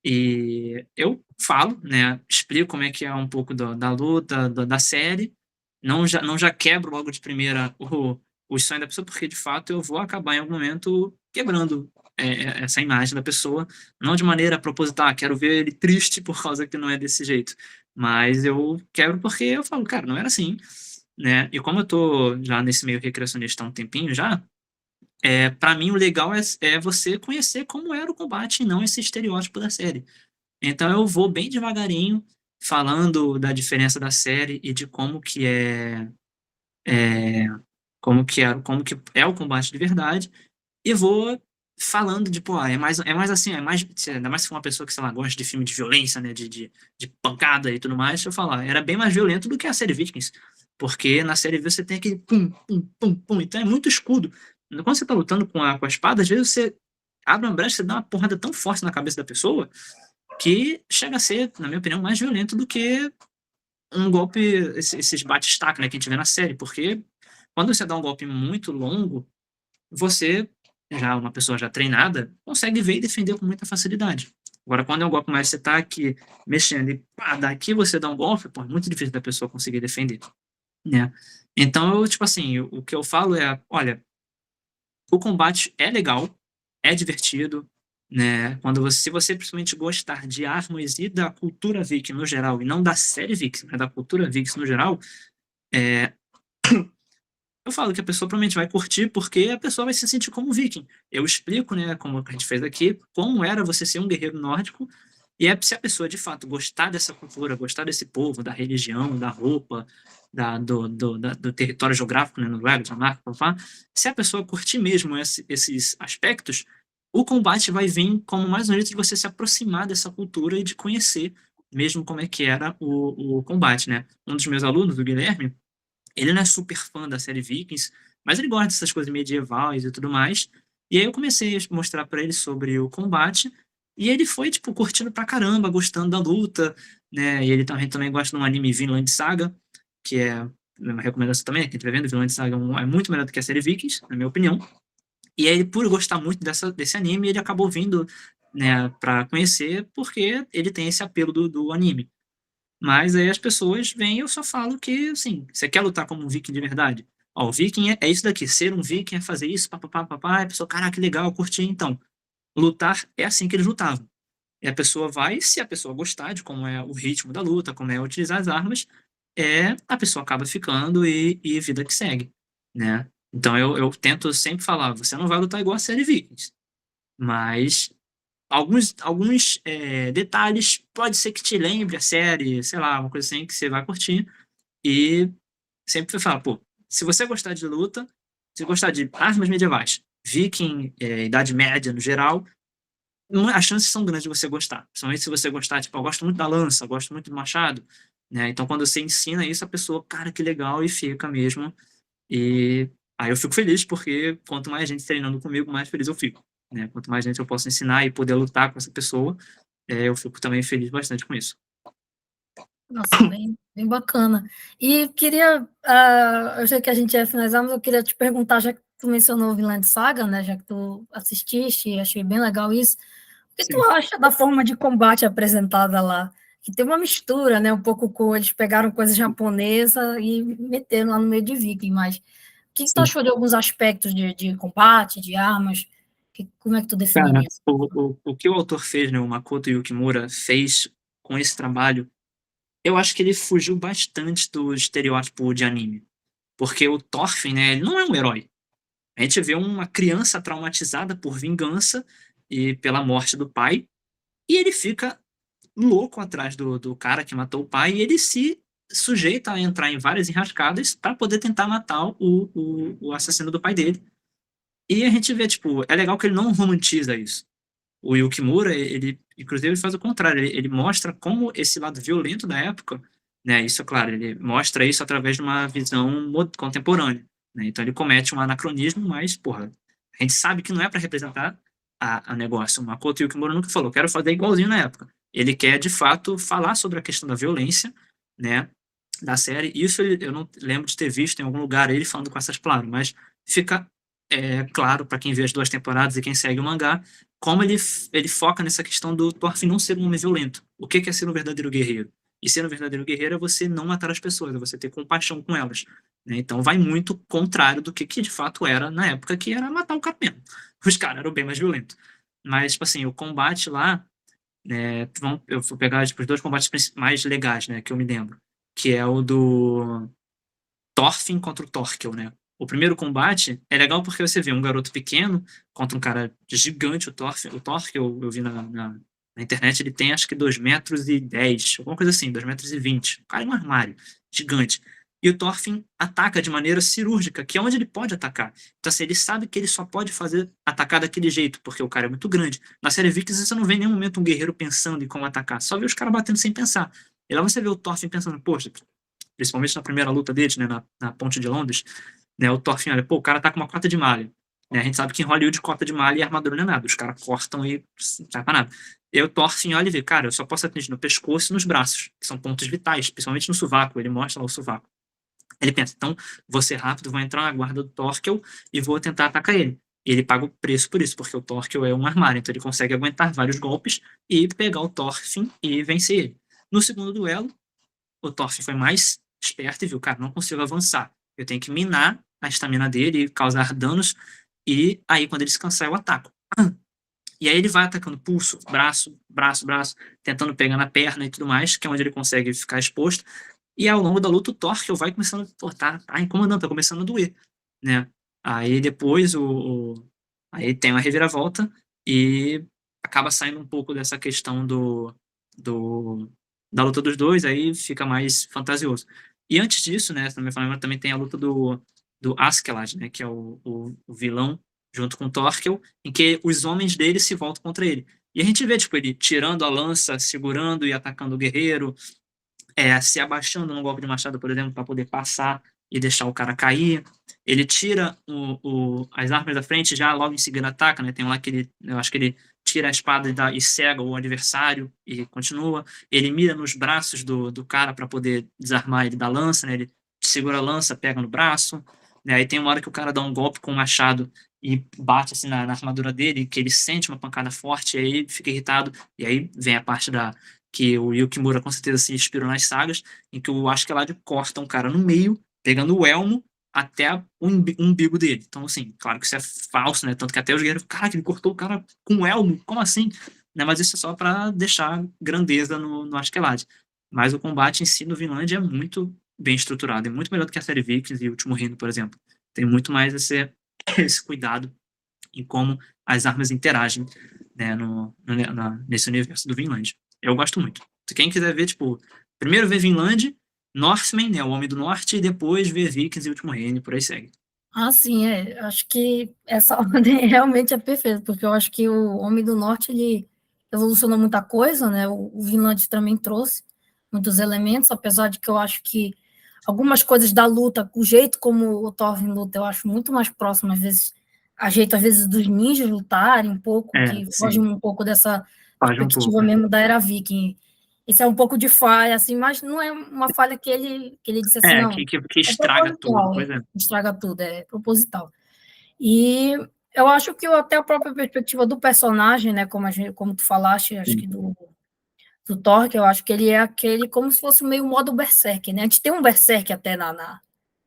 E eu falo, né, explico como é que é um pouco da luta, da série, não já quebro logo de primeira o sonho da pessoa, porque de fato eu vou acabar em algum momento quebrando essa imagem da pessoa, não de maneira proposital, quero ver ele triste por causa que não é desse jeito, mas eu quebro porque eu falo, cara, não era assim, né? E como eu tô já nesse meio recreacionista há um tempinho já, para mim o legal é você conhecer como era o combate e não esse estereótipo da série. Então eu vou bem devagarinho falando da diferença da série e de é como que é o combate de verdade e vou falando de, pô, é mais assim, ainda mais se for uma pessoa que, sei lá, gosta de filme de violência, né, de pancada e tudo mais, eu falar, era bem mais violento do que a série Vikings, porque na série você tem aquele pum, pum, pum, pum, então é muito escudo. Quando você tá lutando com a espada, às vezes você abre uma brecha, você dá uma porrada tão forte na cabeça da pessoa que chega a ser, na minha opinião, mais violento do que um golpe, esses bate-staca, né, que a gente vê na série, porque quando você dá um golpe muito longo, você, já uma pessoa já treinada, consegue ver e defender com muita facilidade. Agora, quando é um golpe mais, você tá aqui mexendo e pá, daqui você dá um golpe, pô, é muito difícil da pessoa conseguir defender, né? Então, eu, tipo assim, o que eu falo é, olha, o combate é legal, é divertido, né? Se você principalmente gostar de armas e da cultura Viking no geral, e não da série Viking, mas da cultura Viking no geral, é, eu falo que a pessoa provavelmente vai curtir porque a pessoa vai se sentir como um Viking. Eu explico, né, como a gente fez aqui, como era você ser um guerreiro nórdico, e se a pessoa de fato gostar dessa cultura, gostar desse povo, da religião, da roupa, do território geográfico, né, Noruega, Dinamarca, papá, se a pessoa curtir mesmo esses aspectos, o combate vai vir como mais um jeito de você se aproximar dessa cultura e de conhecer mesmo como é que era o combate, né? Um dos meus alunos, o Guilherme, ele não é super fã da série Vikings, mas ele gosta dessas coisas medievais e tudo mais. E aí eu comecei a mostrar pra ele sobre o combate, e ele foi, tipo, curtindo pra caramba, gostando da luta, né? E ele também gosta de um anime Vinland Saga, que é uma recomendação também, que a gente vai vendo, Vinland Saga é muito melhor do que a série Vikings, na minha opinião. E aí, por gostar muito desse anime, ele acabou vindo, né, pra conhecer, porque ele tem esse apelo do anime. Mas aí as pessoas vêm e eu só falo que, assim, você quer lutar como um viking de verdade? Ó, o viking é isso daqui, ser um viking é fazer isso, papapá, papá, e a pessoa, caraca, que legal, curti, então. Lutar é assim que eles lutavam. E a pessoa vai, se a pessoa gostar de como é o ritmo da luta, como é utilizar as armas, a pessoa acaba ficando e vida que segue, né? Então eu tento sempre falar, você não vai lutar igual a série Vikings, mas alguns detalhes pode ser que te lembre a série, sei lá, uma coisa assim que você vai curtir. E sempre falo, pô, se você gostar de luta, se gostar de armas medievais, viking, Idade Média no geral, as chances são grandes de você gostar. Principalmente se você gostar, tipo, eu gosto muito da lança, eu gosto muito do machado, né? Então quando você ensina isso, a pessoa, cara, que legal, e fica mesmo. E aí eu fico feliz, porque quanto mais gente treinando comigo, mais feliz eu fico, né? Quanto mais gente eu posso ensinar e poder lutar com essa pessoa, eu fico também feliz bastante com isso. Nossa, bem, bem bacana. E queria, eu sei que a gente ia finalizar, mas eu queria te perguntar, já que tu mencionou o Vinland Saga, né, já que tu assististe, e achei bem legal isso, o que tu Sim. acha da forma de combate apresentada lá? Que tem uma mistura, né, um pouco com, eles pegaram coisa japonesa e meteram lá no meio de viking, mas o que tu Sim. achou de alguns aspectos de combate, de armas? Como é que tu Cara, definiria? o que o autor fez, né, o Makoto Yukimura fez com esse trabalho, eu acho que ele fugiu bastante do estereótipo de anime. Porque o Thorfinn, né, ele não é um herói. A gente vê uma criança traumatizada por vingança e pela morte do pai, e ele fica louco atrás do cara que matou o pai, e ele se sujeita a entrar em várias enrascadas para poder tentar matar o assassino do pai dele. E a gente vê, tipo, é legal que ele não romantiza isso. O Yukimura, ele, inclusive, ele faz o contrário, ele mostra como esse lado violento da época, né, isso é claro, ele mostra isso através de uma visão contemporânea, né, então ele comete um anacronismo, mas, porra, a gente sabe que não é para representar a negócio. O Makoto Yukimura nunca falou, quero fazer igualzinho na época. Ele quer, de fato, falar sobre a questão da violência, né, da série. Isso eu não lembro de ter visto em algum lugar ele falando com essas palavras, mas fica claro para quem vê as duas temporadas e quem segue o mangá como ele foca nessa questão do Thorfinn não ser um homem violento. O que é ser um verdadeiro guerreiro? E ser um verdadeiro guerreiro é você não matar as pessoas, é você ter compaixão com elas. Né? Então vai muito contrário do que de fato era na época, que era matar o cara mesmo. Os caras eram bem mais violentos. Mas, tipo assim, o combate lá, né, eu vou pegar tipo, os dois combates mais legais, né, que eu me lembro, que é o do Thorfinn contra o Thorkel, né? O primeiro combate é legal porque você vê um garoto pequeno contra um cara gigante, o Thorkel, eu vi na internet, ele tem acho que 2,10 m, alguma coisa assim, 2,20 m. O cara é um armário, gigante. E o Thorfinn ataca de maneira cirúrgica, que é onde ele pode atacar. Então, assim, ele sabe que ele só pode atacar daquele jeito, porque o cara é muito grande. Na série Vikings, você não vê em nenhum momento um guerreiro pensando em como atacar, só vê os caras batendo sem pensar. E lá você vê o Thorfinn pensando, poxa, principalmente na primeira luta deles, né, na Ponte de Londres, né, o Thorfinn olha, pô, o cara tá com uma cota de malha. Né, a gente sabe que em Hollywood cota de malha e armadura não é nada, os caras cortam e não sai pra nada. E aí o Thorfinn olha e vê, cara, eu só posso atingir no pescoço e nos braços, que são pontos vitais, principalmente no sovaco, ele mostra lá o sovaco. Ele pensa, então, vou ser rápido, vou entrar na guarda do Thorkel e vou tentar atacar ele. E ele paga o preço por isso, porque o Thorkel é um armário, então ele consegue aguentar vários golpes e pegar o Thorfinn e vencer ele. No segundo duelo, o Thorfinn foi mais esperto e viu, cara, não consigo avançar. Eu tenho que minar a estamina dele e causar danos, e aí quando ele se cansar eu ataco. E aí ele vai atacando pulso, braço, tentando pegar na perna e tudo mais, que é onde ele consegue ficar exposto. E ao longo da luta o Thorkel vai começando, pô, tá incomodando, tá começando a doer, né? Aí depois aí tem uma reviravolta e acaba saindo um pouco dessa questão do da luta dos dois, aí fica mais fantasioso. E antes disso, né, também tem a luta do Askeladd, né, que é o vilão, junto com o Thorkel, em que os homens dele se voltam contra ele. E a gente vê, tipo, ele tirando a lança, segurando e atacando o guerreiro, se abaixando no golpe de machado, por exemplo, para poder passar e deixar o cara cair. Ele tira as armas da frente, já logo em seguida ataca, né? Tem um lá que eu acho que ele tira a espada e cega o adversário e continua. Ele mira nos braços do cara para poder desarmar ele da lança, né? Ele segura a lança, pega no braço. Né? Aí tem uma hora que o cara dá um golpe com o machado e bate assim na armadura dele, que ele sente uma pancada forte, e aí ele fica irritado. E aí vem a parte que o Yukimura com certeza se inspirou nas sagas, em que eu acho que ela corta um cara no meio, pegando o elmo até o umbigo dele. Então, assim, claro que isso é falso, né? Tanto que até os guerreiros, cara, que ele cortou o cara com o elmo, como assim? Né? Mas isso é só para deixar grandeza no Askeladd. Mas o combate em si no Vinland é muito bem estruturado, é muito melhor do que a série Vikings e o Último Reino, por exemplo. Tem muito mais esse cuidado em como as armas interagem, né, nesse universo do Vinland. Eu gosto muito. Se quem quiser ver, tipo, primeiro ver Vinland, Northmen, né, o Homem do Norte, e depois ver Vikings e Último Reino, e por aí segue. Ah, sim, acho que essa ordem realmente é perfeita, porque eu acho que o Homem do Norte, ele evolucionou muita coisa, né? O Vinland também trouxe muitos elementos, apesar de que eu acho que algumas coisas da luta, o jeito como o Thorfinn luta, eu acho muito mais próximo, às vezes, a jeito, às vezes, dos ninjas lutarem um pouco, que foge Sim, um pouco dessa faz um perspectiva pouco. mesmo da era viking. Isso é um pouco de falha, assim, mas não é uma falha que ele disse assim, não, Que é estraga tudo, proposital, pois é. estraga tudo, é proposital. E eu acho que até a própria perspectiva do personagem, né, como tu falaste, acho que Sim, do Thor, que eu acho que ele é aquele como se fosse meio modo berserk, né? A gente tem um berserk até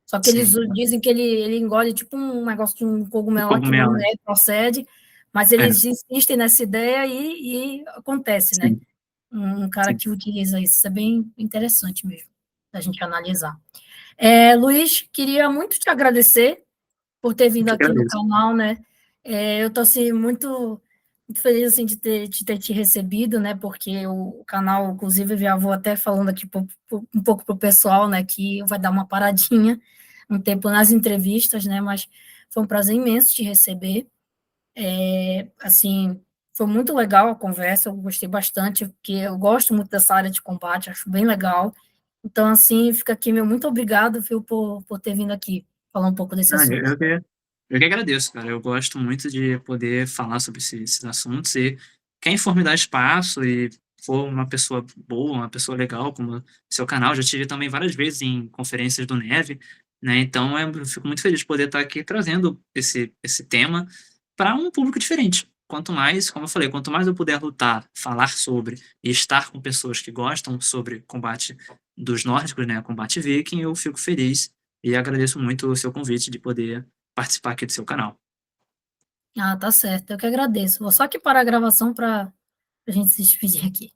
só que eles sim. dizem que ele engole tipo um negócio de um O cogumelo lá que não cogumelo, procede, mas é, eles insistem nessa ideia e acontece, né? sim, Um cara sim. que utiliza isso é bem interessante mesmo, da gente analisar. Luiz, queria muito te agradecer por ter Eu vindo que aqui no agradeço. canal, né? Eu estou assim, muito feliz assim, de ter te recebido, né? Porque o canal, inclusive, eu já vou até falando aqui um pouco para o pessoal, né? Que vai dar uma paradinha um tempo nas entrevistas, né? Mas foi um prazer imenso te receber. Assim, foi muito legal a conversa, eu gostei bastante, porque eu gosto muito dessa área de combate, acho bem legal. Então, assim, fica aqui meu muito obrigado, viu, por ter vindo aqui falar um pouco desse Ah, assunto. eu que agradeço, cara. Eu gosto muito de poder falar sobre esses assuntos, e quem for me dar espaço e for uma pessoa boa, uma pessoa legal, como o seu canal, já tive também várias vezes em conferências do Neve, né? Então eu fico muito feliz de poder estar aqui trazendo esse tema para um público diferente, quanto mais, como eu falei, quanto mais eu puder lutar, falar sobre e estar com pessoas que gostam sobre combate dos nórdicos, né, combate viking, eu fico feliz e agradeço muito o seu convite de poder participar aqui do seu canal. Ah, tá certo, eu que agradeço. Vou só aqui parar a gravação para a gente se despedir aqui.